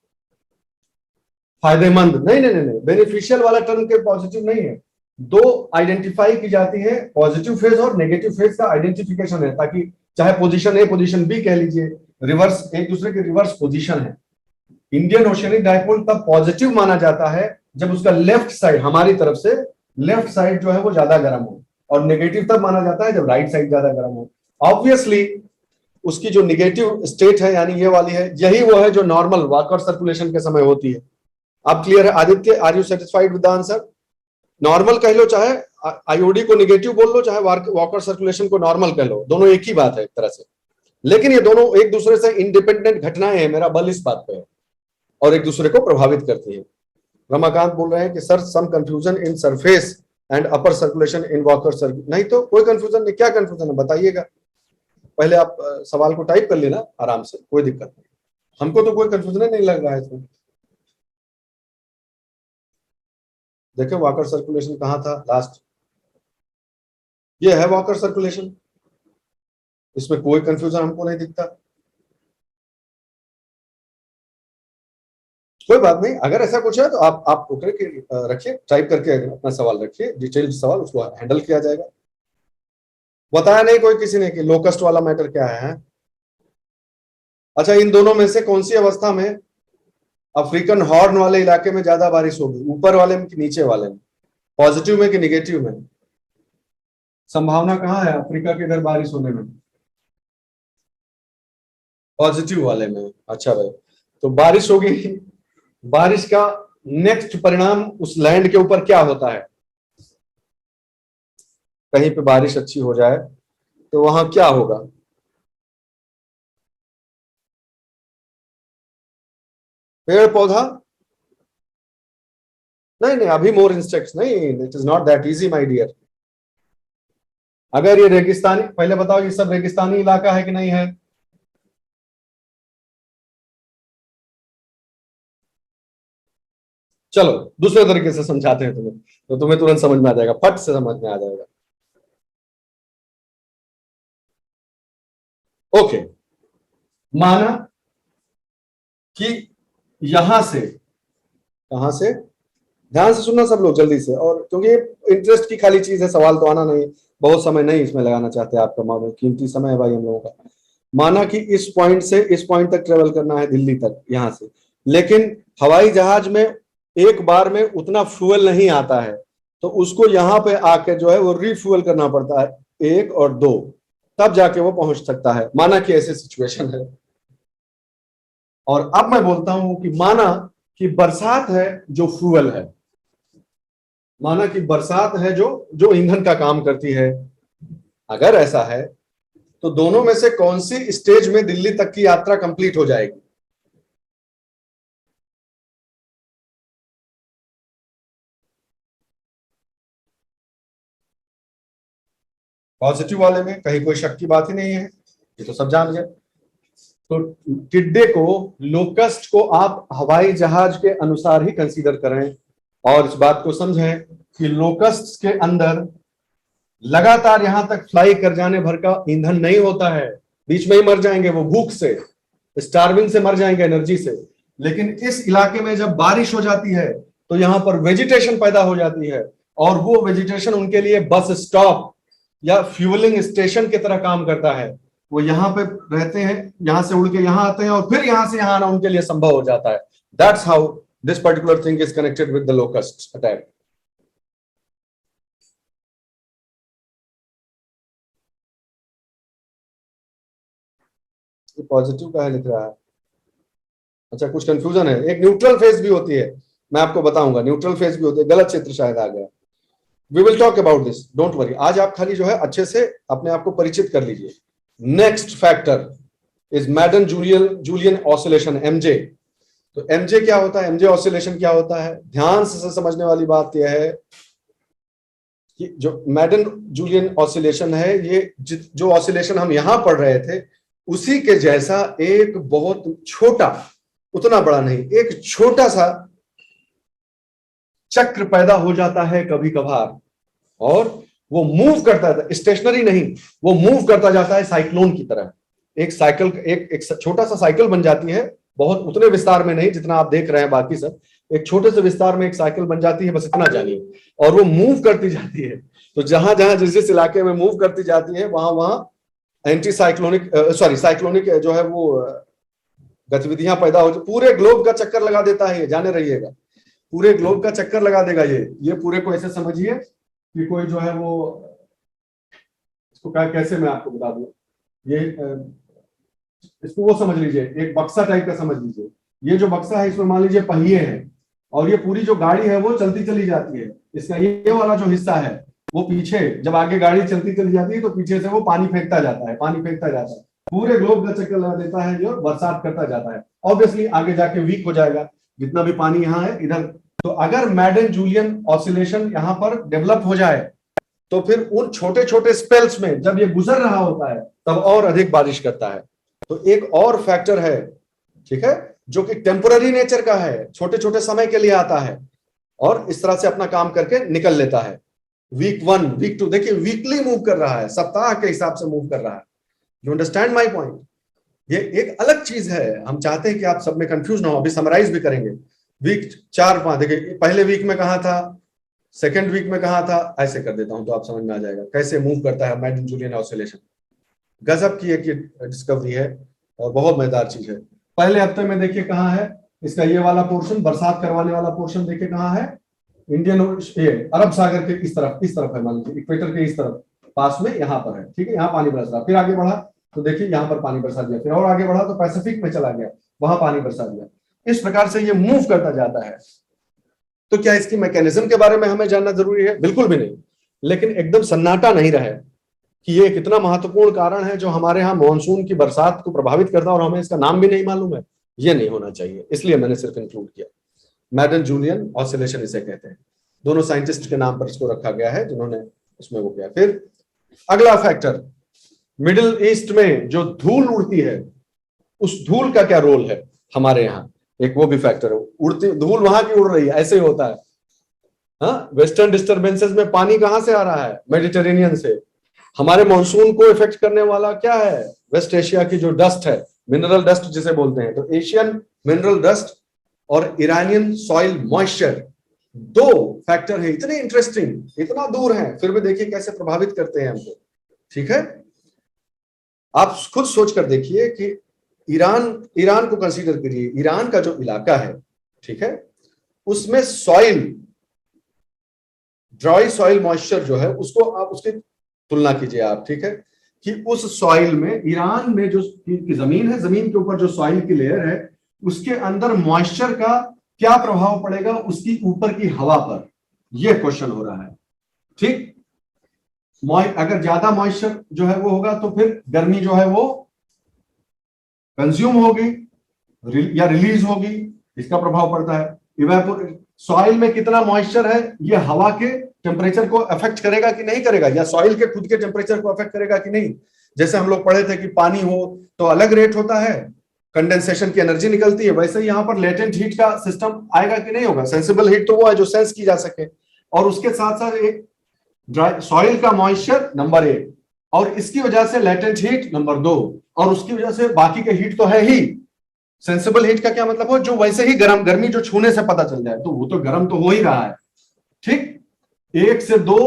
फायदेमंद, नहीं नहीं नहीं, बेनिफिशियल वाला टर्म के पॉजिटिव नहीं है। दो आइडेंटिफाई की जाती है, पॉजिटिव फेज और नेगेटिव फेज का आइडेंटिफिकेशन है, ताकि चाहे पोजीशन ए पोजीशन बी कह लीजिए, रिवर्स, एक दूसरे के रिवर्स पोजीशन है। इंडियन ओशियनिक डायपोल तब पॉजिटिव माना जाता है जब उसका लेफ्ट साइड, हमारी तरफ से लेफ्ट साइड जो है वो ज्यादा गर्म हो, और नेगेटिव तब माना जाता है जब राइट साइड ज्यादा गर्म हो। ऑब्वियसली उसकी जो निगेटिव स्टेट है यानी ये वाली है, यही वो है जो नॉर्मल वॉकर सर्कुलेशन के समय होती है। आप क्लियर है Aditya? Are you satisfied with the answer? Normal कह लो, चाहे आईओडी को निगेटिव बोल लो, चाहे वॉकर सर्कुलेशन को नॉर्मल कह लो, दोनों एक ही बात है एक तरह से। लेकिन ये दोनों एक दूसरे से इंडिपेंडेंट घटनाएं हैं, मेरा बल इस बात पे है, और एक दूसरे को प्रभावित करती है। रमाकांत बोल रहे हैं कि sir some confusion in surface and upper circulation in Walker circulation. नहीं तो कोई कंफ्यूजन नहीं, क्या कंफ्यूजन है बताइएगा। पहले आप सवाल को टाइप कर लेना आराम से, कोई दिक्कत नहीं। हमको तो कोई कंफ्यूजन नहीं लग रहा है इसमें। देखो वॉकर सर्कुलेशन कहाँ था लास्ट, ये है वॉकर सर्कुलेशन, इसमें कोई कंफ्यूजन हमको नहीं दिखता। कोई बात नहीं, अगर ऐसा कुछ है तो आप रखिए, टाइप करके अपना सवाल रखिए, डिटेल्ड सवाल, उसको हैंडल किया जाएगा। बताया नहीं कोई किसी ने कि लोकस्ट वाला मैटर क्या है? अच्छा, इन दोनों में से कौन सी अवस्था में अफ्रीकन हॉर्न वाले इलाके में ज्यादा बारिश होगी, ऊपर वाले में कि नीचे वाले में, पॉजिटिव में कि निगेटिव में? संभावना कहाँ है अफ्रीका के इधर बारिश होने में? पॉजिटिव वाले में। अच्छा भाई, तो बारिश होगी, बारिश का नेक्स्ट परिणाम उस लैंड के ऊपर क्या होता है? कहीं पे बारिश अच्छी हो जाए तो वहां क्या होगा? पेड़ पौधा? नहीं नहीं, अभी मोर इंसेक्ट्स नहीं, it is not that easy my dear. अगर ये रेगिस्तानी, पहले बताओ ये सब रेगिस्तानी इलाका है कि नहीं है? चलो दूसरे तरीके से समझाते हैं तुम्हें, तो तुम्हें तुरंत समझ में आ जाएगा, फट से समझ में आ जाएगा। ओके, माना कि यहां से, कहां से, ध्यान से सुनना सब लोग जल्दी से, और क्योंकि इंटरेस्ट की खाली चीज है, सवाल तो आना नहीं, बहुत समय नहीं इसमें लगाना चाहते, आपका कीमती समय है भाई हम लोगों का। माना कि इस पॉइंट से इस पॉइंट तक ट्रेवल करना है दिल्ली तक यहां से, लेकिन हवाई जहाज में एक बार में उतना फ्यूल नहीं आता है, तो उसको यहां पे आके जो है वो रिफ्यूल करना पड़ता है, एक और दो, तब जाके वो पहुंच सकता है। माना कि ऐसे सिचुएशन है, और अब मैं बोलता हूं कि माना कि बरसात है जो फ्यूल है, माना कि बरसात है जो जो ईंधन का काम करती है। अगर ऐसा है तो दोनों में से कौन सी स्टेज में दिल्ली तक की यात्रा कंप्लीट हो जाएगी? पॉजिटिव वाले में कहीं कोई शक की बात ही नहीं है, ये तो सब जान गए। तो टिड्डे को, लोकस्ट को आप हवाई जहाज के अनुसार ही कंसीडर करें, और इस बात को समझें कि लोकस्ट के अंदर लगातार यहां तक फ्लाई कर जाने भर का ईंधन नहीं होता है, बीच में ही मर जाएंगे वो भूख से, स्टार्विंग से मर जाएंगे, एनर्जी से। लेकिन इस इलाके में जब बारिश हो जाती है तो यहां पर वेजिटेशन पैदा हो जाती है, और वो वेजिटेशन उनके लिए बस स्टॉप या फ्यूलिंग स्टेशन की तरह काम करता है। वो यहाँ पे रहते हैं, यहां से उड़ के यहाँ आते हैं, और फिर यहां से यहाँ आना उनके लिए संभव हो जाता है। That's how this particular thing is connected with the locust attack. Positive का है लिख रहा है। अच्छा, कुछ कंफ्यूजन है, एक न्यूट्रल फेज भी होती है, मैं आपको बताऊंगा, न्यूट्रल फेज भी होती है, गलत क्षेत्र शायद आ गया। We will talk about this, don't worry. आज आप खाली जो है अच्छे से अपने आप को परिचित कर लीजिए। Next factor is Madden Julian Julian oscillation, MJ. तो एमजे क्या होता है, एमजे ऑसिलेशन क्या होता है? ध्यान से समझने वाली बात यह है कि जो मैडन जूलियन ऑसिलेशन है, ये जो ऑसिलेशन हम यहां पढ़ रहे थे, उसी के जैसा एक बहुत छोटा, उतना बड़ा नहीं, एक छोटा सा चक्र पैदा हो जाता है कभी कभार, और वो मूव करता है, स्टेशनरी नहीं, वो मूव करता जाता है साइक्लोन की तरह। एक साइकिल, एक छोटा सा साइकिल बन जाती है, बहुत उतने विस्तार में नहीं जितना आप देख रहे हैं बाकी सब, एक छोटे से विस्तार में एक साइकिल बन जाती है, बस इतना जानिए, और वो मूव करती जाती है। तो जहां जहां जिस जिस इलाके में मूव करती जाती है, वहां वहां एंटी साइक्लोनिक, सॉरी साइक्लोनिक जो है वो गतिविधियां पैदा हो, पूरे ग्लोब का चक्कर लगा देता है ये, जाने रहिएगा, पूरे ग्लोब का चक्कर लगा देगा ये पूरे को ऐसे समझिए कि कोई जो है वो, इसको क्या, कैसे मैं आपको बता दूं, ये इसको वो समझ लीजिए, एक बक्सा टाइप का समझ लीजिए। ये जो बक्सा है इसमें मान लीजिए पहिए हैं, और ये पूरी जो गाड़ी है वो चलती चली जाती है, इसका ये वाला जो हिस्सा है वो पीछे, जब आगे गाड़ी चलती चली जाती है तो पीछे से वो पानी फेंकता जाता है, पानी फेंकता जाता है, पूरे ग्लोब का चक्कर लगा देता है, जो बरसात करता जाता है। ऑब्वियसली आगे जाके वीक हो जाएगा जितना भी पानी यहाँ है इधर। तो अगर मैडन जूलियन ऑसिलेशन यहाँ पर डेवलप हो जाए, तो फिर उन छोटे छोटे स्पेल्स में जब ये गुजर रहा होता है तब और अधिक बारिश करता है। तो एक और फैक्टर है ठीक है, जो कि टेम्पोररी नेचर का है, छोटे छोटे समय के लिए आता है और इस तरह से अपना काम करके निकल लेता है। वीक 1, वीक 2, देखिए वीकली मूव कर रहा है, सप्ताह के हिसाब से मूव कर रहा है। You understand my point? ये एक अलग चीज है, हम चाहते हैं कि आप सब में कंफ्यूज ना हो, अभी समराइज भी करेंगे। वीक 4-5 देखिए, पहले वीक में कहा था, सेकेंड वीक में कहा था, ऐसे कर देता हूं तो आप समझ में आ जाएगा कैसे मूव करता है मैडन-जूलियन ऑसिलेशन। गजब की एक डिस्कवरी है और बहुत मजेदार चीज है। पहले हफ्ते में देखिए कहाँ है इसका ये वाला पोर्शन, बरसात करवाने वाला पोर्शन देखिए कहाँ है, इंडियन अरब सागर के इस तरफ है, मान लीजिए इक्वेटर के इस तरफ पास में यहाँ पर है, ठीक है, यहाँ पानी बरस रहा। फिर आगे बढ़ा तो देखिए यहाँ पर पानी बरसा दिया, फिर और आगे बढ़ा तो पैसिफिक में चला गया, वहां पानी बरसा दिया। इस प्रकार से ये मूव करता जाता है। तो क्या इसकी मैकेनिज्म के बारे में हमें जानना जरूरी है? बिल्कुल भी नहीं, लेकिन एकदम सन्नाटा नहीं रहे कि ये कितना महत्वपूर्ण कारण है जो हमारे यहाँ मॉनसून की बरसात को प्रभावित करता है और हमें इसका नाम भी नहीं मालूम है। ये नहीं होना चाहिए, इसलिए मैंने सिर्फ इंक्लूड किया। मैडन-जूलियन ऑसिलेशन इसे कहते हैं, दोनों साइंटिस्ट के नाम पर इसको रखा गया है जिन्होंने उसमें वो किया। फिर अगला फैक्टर, मिडिल ईस्ट में जो धूल उड़ती है, उस धूल का क्या रोल है हमारे यहाँ, एक वो भी फैक्टर है। उड़ती धूल वहां की उड़ रही है, ऐसे ही होता है। हाँ, वेस्टर्न डिस्टर्बेंसेस में पानी कहां से आ रहा है? मेडिटेरेनियन से। हमारे मॉनसून को इफेक्ट करने वाला क्या है? वेस्ट एशिया की जो डस्ट है, मिनरल डस्ट जिसे बोलते हैं, तो एशियन मिनरल डस्ट और ईरानियन सॉइल मॉइस्चर, दो फैक्टर है, इतने इंटरेस्टिंग, इतना दूर है, फिर भी देखिए कैसे प्रभावित करते हैं हमको। ठीक है, आप खुद सोच कर देखिए कि ईरान को कंसीडर करिए, ईरान का जो इलाका है, ठीक है, उसमें सॉइल, ड्राई सॉइल मॉइस्चर जो है, उसको आप उसकी तुलना कीजिए आप, ठीक है, कि उस सॉइल में, ईरान में जो की जमीन है, जमीन के ऊपर जो सॉइल की लेयर है, उसके अंदर मॉइस्चर का क्या प्रभाव पड़ेगा उसकी ऊपर की हवा पर, यह क्वेश्चन हो रहा है। ठीक, अगर ज्यादा मॉइस्चर जो है वो होगा तो फिर गर्मी जो है वो कंज्यूम होगी या रिलीज होगी, इसका प्रभाव पड़ता है। सॉइल में कितना मॉइस्चर है, ये हवा के टेम्परेचर को अफेक्ट करेगा कि नहीं करेगा, या सॉइल के खुद के टेम्परेचर को अफेक्ट करेगा कि नहीं। जैसे हम लोग पढ़े थे कि पानी हो तो अलग रेट होता है, कंडेंसेशन की एनर्जी निकलती है, वैसे ही यहाँ पर लेटेंट हीट का सिस्टम आएगा कि नहीं होगा। सेंसिबल हीट तो वो है जो सेंस की जा सके, और उसके साथ साथ एक ड्राई सॉइल का मॉइस्चर नंबर 1, और इसकी वजह से लेटेंट हीट नंबर 2, और उसकी वजह से बाकी के हीट तो है ही। सेंसिबल हीट का क्या मतलब हो, जो वैसे ही गर्मी जो छूने से पता चल जाए, तो वो तो गर्म तो हो ही रहा है। ठीक, 1 से 2,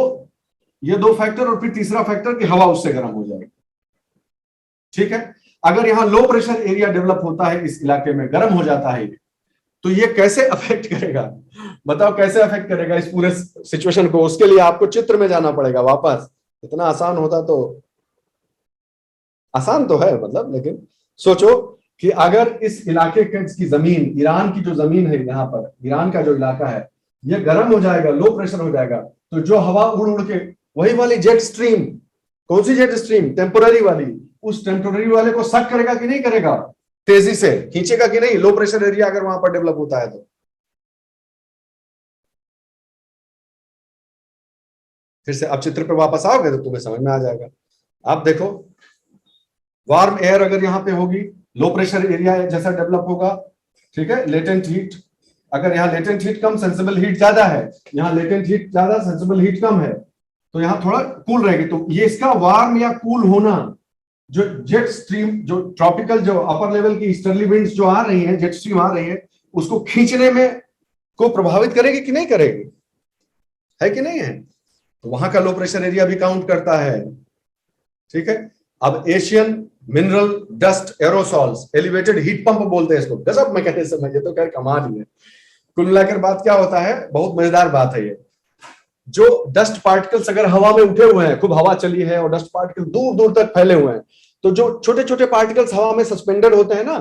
ये 2 फैक्टर, और फिर तीसरा फैक्टर कि हवा उससे गर्म हो जाएगी। ठीक है, अगर यहां लो प्रेशर एरिया डेवलप होता है, इस इलाके में गर्म हो जाता है, तो ये कैसे अफेक्ट करेगा? बताओ कैसे अफेक्ट करेगा इस पूरे सिचुएशन को? उसके लिए आपको चित्र में जाना पड़ेगा वापस। इतना आसान होता तो, आसान तो है मतलब, लेकिन सोचो कि अगर इस इलाके की जमीन, ईरान की जो जमीन है, यहाँ पर ईरान का जो इलाका है, ये गर्म हो जाएगा, लो प्रेशर हो जाएगा, तो जो हवा उड़ उड़ के, वही वाली जेट स्ट्रीम, कौन सी जेट स्ट्रीम? टेम्पोररी वाली, उस टेम्पोररी वाले को सक करेगा कि नहीं करेगा, तेजी से खींचेगा कि नहीं, लो प्रेशर एरिया अगर वहां पर डेवलप होता है तो। फिर से अब चित्र पे वापस आओगे तो तुम्हें समझ में आ जाएगा। आप देखो, वार्म एयर अगर यहाँ पे होगी, लो प्रेशर एरिया जैसा डेवलप होगा, ठीक है, लेटेंट हीट, अगर यहाँ लेटेंट हीट कम, सेंसिबल हीट ज्यादा है, यहाँ लेटेंट हीट ज्यादा, सेंसिबल हीट कम है, तो यहाँ थोड़ा कूल रहेगी। तो ये इसका वार्म या कूल होना, जो जेट स्ट्रीम, जो ट्रॉपिकल, जो अपर लेवल की ईस्टर्ली विंड्स जो आ रही है, जेट स्ट्रीम आ रही है, उसको खींचने में को प्रभावित करेगी कि नहीं करेगी, है कि नहीं है? तो वहां का लो प्रेशर एरिया भी काउंट करता है। ठीक है, अब Asian mineral dust aerosols, elevated heat pump बोलते हैं इसको, गजब मैकेनिज्म है ये, तो खैर कमाल ही है। कुल मिलाकर बात क्या होता है, बहुत मजेदार बात है ये, जो डस्ट पार्टिकल्स अगर हवा में उठे हुए हैं, खूब हवा चली है और डस्ट पार्टिकल दूर दूर तक फैले हुए हैं, तो जो छोटे छोटे पार्टिकल्स हवा में सस्पेंडेड होते हैं ना,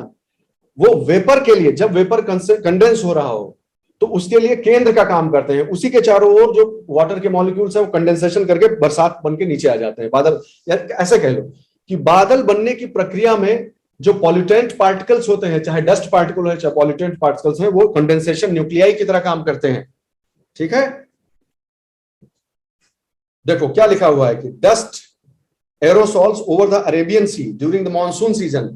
वो वेपर के लिए, जब वेपर कंडेंस हो रहा हो, तो उसके लिए केंद्र का काम करते हैं। उसी के चारों ओर जो वाटर के मॉलिक्यूल्स है वो कंडेंसेशन करके बरसात बन के नीचे आ जाते हैं, बादल, या ऐसे कह लो कि बादल बनने की प्रक्रिया में जो पॉल्यूटेंट पार्टिकल्स होते हैं, चाहे डस्ट पार्टिकल है चाहे पॉल्यूटेंट पार्टिकल्स है, वो कंडेंसेशन न्यूक्लियाई की तरह काम करते हैं। ठीक है, देखो क्या लिखा हुआ है कि dust aerosols over the Arabian Sea during the monsoon season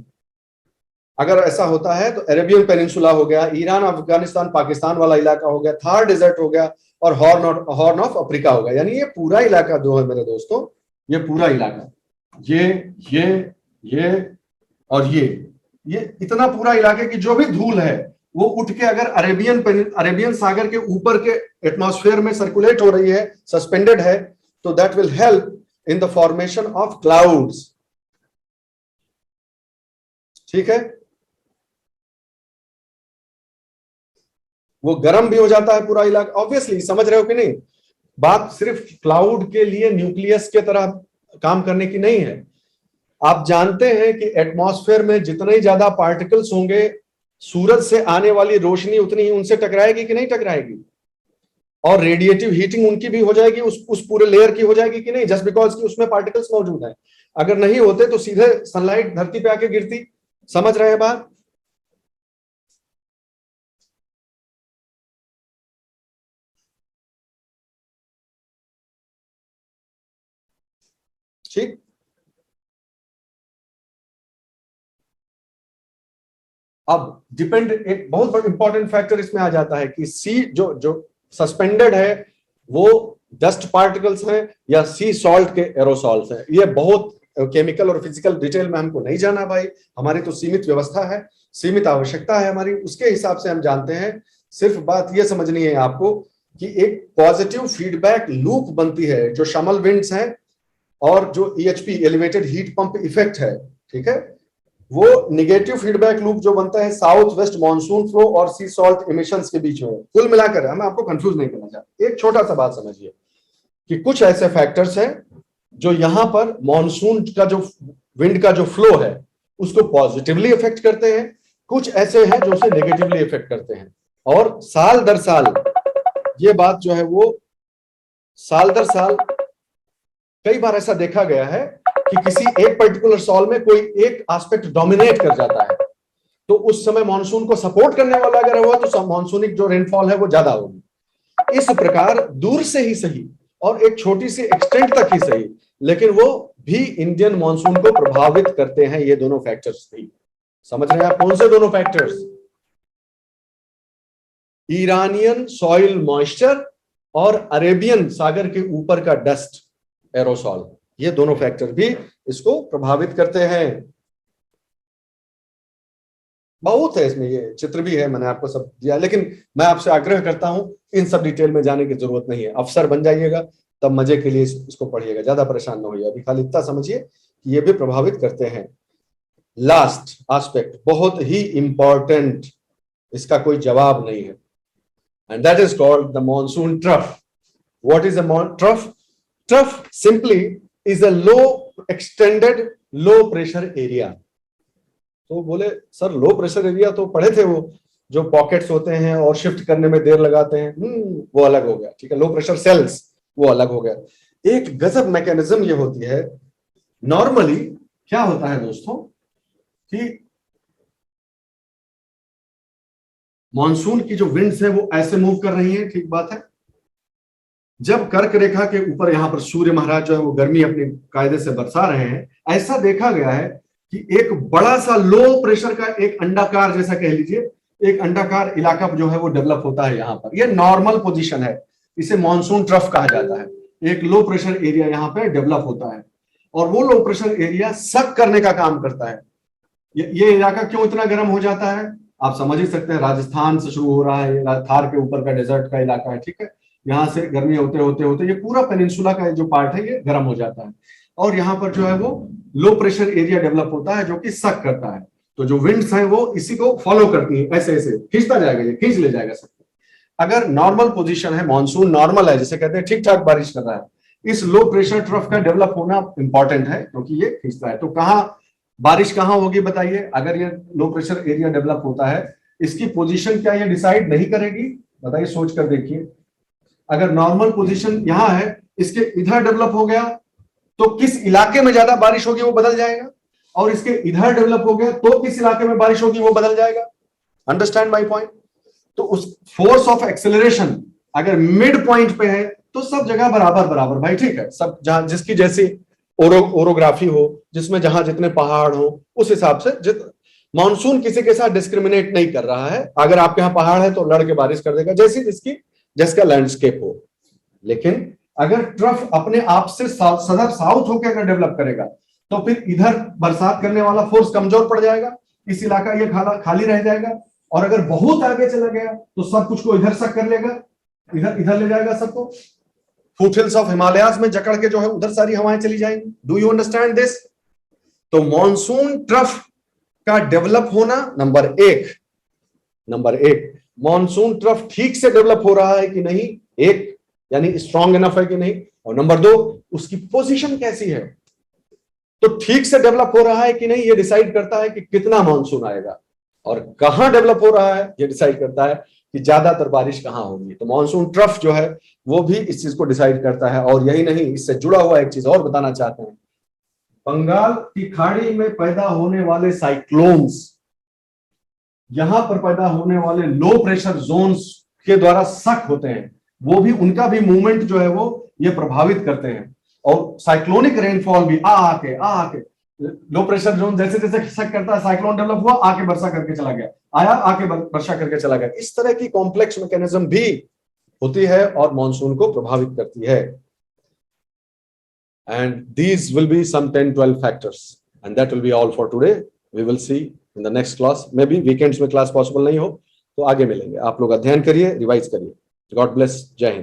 अगर ऐसा होता है तो अरेबियन पेनिनसुला हो गया, ईरान अफगानिस्तान पाकिस्तान वाला इलाका हो गया, थार डेजर्ट हो गया और हॉर्न ऑफ अफ्रीका हो गया। यानी ये पूरा इलाका जो है मेरे दोस्तों, ये पूरा इलाका, ये और ये इतना पूरा इलाके की जो भी धूल है वो उठ के अगर अरेबियन सागर के ऊपर के एटमॉस्फेयर में सर्कुलेट हो रही है, सस्पेंडेड है, तो that will help in the formation of clouds. ठीक है, वो गर्म भी हो जाता है पूरा इलाका। ऑब्वियसली समझ रहे हो कि नहीं? बात सिर्फ क्लाउड के लिए न्यूक्लियस के तरह काम करने की नहीं है। आप जानते हैं कि एटमॉस्फेयर में जितने ही ज्यादा पार्टिकल्स होंगे, सूरज से आने वाली रोशनी उतनी ही उनसे टकराएगी कि नहीं टकराएगी, और रेडिएटिव हीटिंग उनकी भी हो जाएगी, उस पूरे लेयर की हो जाएगी कि नहीं, जस्ट बिकॉज कि उसमें पार्टिकल्स मौजूद हैं। अगर नहीं होते तो सीधे सनलाइट धरती पे आके गिरती। समझ रहे हैं बात? ठीक। अब डिपेंड, एक बहुत बड़ा इंपॉर्टेंट फैक्टर इसमें आ जाता है कि सी जो सस्पेंडेड है वो डस्ट पार्टिकल्स हैं या सी सॉल्ट के एरोसॉल्स हैं। ये बहुत केमिकल और फिजिकल डिटेल में हमको नहीं जाना भाई, हमारी तो सीमित व्यवस्था है, सीमित आवश्यकता है हमारी, उसके हिसाब से हम जानते हैं। सिर्फ बात ये समझनी है आपको कि एक पॉजिटिव फीडबैक लूप बनती है जो शमल विंड्स हैं और जो ईएचपी एलिवेटेड हीट पंप इफेक्ट है, ठीक है, वो निगेटिव फीडबैक लूप जो बनता है साउथ वेस्ट मॉनसून फ्लो और सी सॉल्ट इमिशंस के बीच में। कुल मिलाकर मैं आपको कंफ्यूज नहीं करना चाहता, एक छोटा सा बात समझिए कि कुछ ऐसे फैक्टर्स हैं जो यहां पर मॉनसून का जो विंड का जो फ्लो है उसको पॉजिटिवली इफेक्ट करते हैं, कुछ ऐसे हैं जो उसे नेगेटिवली इफेक्ट करते हैं। और साल दर साल ये बात जो है वो साल दर साल कई बार ऐसा देखा गया है कि किसी एक पर्टिकुलर सॉल में कोई एक एस्पेक्ट डोमिनेट कर जाता है, तो उस समय मॉनसून को सपोर्ट करने वाला अगर हुआ तो मॉनसूनिक जो रेनफॉल है वो ज्यादा होगी। इस प्रकार दूर से ही सही और एक छोटी सी एक्सटेंट तक ही सही, लेकिन वो भी इंडियन मॉनसून को प्रभावित करते हैं, ये दोनों फैक्टर्स भी। समझ रहे हैं आप? कौन से दोनों फैक्टर्स? ईरानियन सॉइल मॉइस्चर और अरेबियन सागर के ऊपर का डस्ट एरोसॉल, ये दोनों फैक्टर भी इसको प्रभावित करते हैं। बहुत है इसमें, ये चित्र भी है, मैंने आपको सब दिया, लेकिन मैं आपसे आग्रह करता हूं इन सब डिटेल में जाने की जरूरत नहीं है। अफसर बन जाइएगा तब मजे के लिए इसको पढ़िएगा, ज्यादा परेशान ना होइए। अभी खाली इतना समझिए कि ये भी प्रभावित करते हैं। लास्ट एस्पेक्ट बहुत ही इंपॉर्टेंट, इसका कोई जवाब नहीं है, and that is called the monsoon trough. What is a trough? Trough simply is a low extended low pressure area. तो बोले सर लो प्रेशर एरिया तो पढ़े थे, वो जो पॉकेट्स होते हैं और शिफ्ट करने में देर लगाते हैं, वो अलग हो गया, ठीक है। लो प्रेशर सेल्स वो अलग हो गया। एक गजब मैकेनिज्म ये होती है। नॉर्मली क्या होता है दोस्तों कि मॉनसून की जो विंड्स है वो ऐसे मूव कर रही है, ठीक बात है। जब कर्क रेखा के ऊपर यहां पर सूर्य महाराज जो है वो गर्मी अपने कायदे से बरसा रहे हैं, ऐसा देखा गया है कि एक बड़ा सा लो प्रेशर का एक अंडाकार जैसा कह लीजिए, एक अंडाकार इलाका जो है वो डेवलप होता है यहाँ पर। ये नॉर्मल पोजीशन है, इसे मॉनसून ट्रफ कहा जाता है। एक लो प्रेशर एरिया यहाँ पे डेवलप होता है और वो लो प्रेशर एरिया सक करने का काम करता है। ये इलाका क्यों इतना गर्म हो जाता है आप समझ ही सकते हैं। राजस्थान से शुरू हो रहा है, थार के ऊपर का डेजर्ट का इलाका है, ठीक है। यहाँ से गर्मी होते होते होते ये पूरा पेनिनसुला का जो पार्ट है ये गर्म हो जाता है और यहाँ पर जो है वो लो प्रेशर एरिया डेवलप होता है जो कि सक करता है। तो जो विंड्स हैं वो इसी को फॉलो करती है, ऐसे ऐसे खींचता जाएगा, ये खींच ले जाएगा सबको। अगर नॉर्मल पोजीशन है, मॉनसून नॉर्मल है, जिसे कहते हैं ठीक ठाक बारिश कर रहा है, इस लो प्रेशर ट्रफ का डेवलप होना इंपॉर्टेंट है क्योंकि ये खींचता है। तो कहाँ बारिश कहाँ होगी बताइए? अगर ये लो प्रेशर एरिया डेवलप होता है, इसकी पोजीशन क्या ये डिसाइड नहीं करेगी? बताइए, सोच कर देखिए। अगर नॉर्मल पोजीशन यहां है, इसके इधर डेवलप हो गया तो किस इलाके में ज्यादा बारिश होगी वो बदल जाएगा, और इसके इधर डेवलप हो गया तो किस इलाके में बारिश होगी वो बदल जाएगा। Understand my point? तो उस फोर्स ऑफ एक्सेलरेशन अगर मिड पॉइंट पे है तो सब जगह बराबर बराबर भाई, ठीक है। सब जहां जिसकी जैसी ओरोग्राफी हो, जिसमें जहां जितने पहाड़ हो, उस हिसाब से मानसून किसी के साथ डिस्क्रिमिनेट नहीं कर रहा है। अगर आपके यहाँ पहाड़ है तो लड़ के बारिश कर देगा, जैसी जिसका लैंडस्केप हो। लेकिन अगर ट्रफ अपने आप से सदर साउथ होकर अगर डेवलप करेगा तो फिर इधर बरसात करने वाला फोर्स कमजोर पड़ जाएगा, इस इलाका ये खाली रह जाएगा। और अगर बहुत आगे चला गया तो सब कुछ को इधर सक कर लेगा, इधर ले जाएगा सबको। फुटहिल्स ऑफ हिमालयाज में जकड़ के जो है उधर सारी हवाएं चली जाएंगी। Do you understand this? तो मॉनसून ट्रफ का डेवलप होना नंबर एक, मॉनसून ट्रफ ठीक से डेवलप हो रहा है कि नहीं, एक यानी स्ट्रांग इनफ है कि नहीं, और नंबर 2 उसकी पोजीशन कैसी है। तो ठीक से डेवलप हो रहा है कि नहीं ये डिसाइड करता है कि कितना मानसून आएगा, और कहां डेवलप हो रहा है ये डिसाइड करता है कि ज्यादातर बारिश कहां होगी। तो मॉनसून ट्रफ जो है वो भी इस चीज को डिसाइड करता है। और यही नहीं, इससे जुड़ा हुआ एक चीज और बताना चाहते हैं, बंगाल की खाड़ी में पैदा होने वाले साइक्लोन्स, यहां पर पैदा होने वाले लो प्रेशर जोन्स के द्वारा सक होते हैं, वो भी उनका भी मूवमेंट जो है वो ये प्रभावित करते हैं। और साइक्लोनिक रेनफॉल भी आके लो प्रेशर जोन जैसे जैसे सक करता है, साइक्लोन डेवलप हुआ, आके वर्षा करके चला गया, आया आके वर्षा करके चला गया। इस तरह की कॉम्प्लेक्स मैकेनिज्म भी होती है और मॉनसून को प्रभावित करती है। And these will be some 10-12 factors, and that will be all for today. We will see in the next class. Maybe weekends में class possible नहीं हो तो आगे मिलेंगे। आप लोग अध्ययन करिए, रिवाइज करिए। God bless. जय हिंद।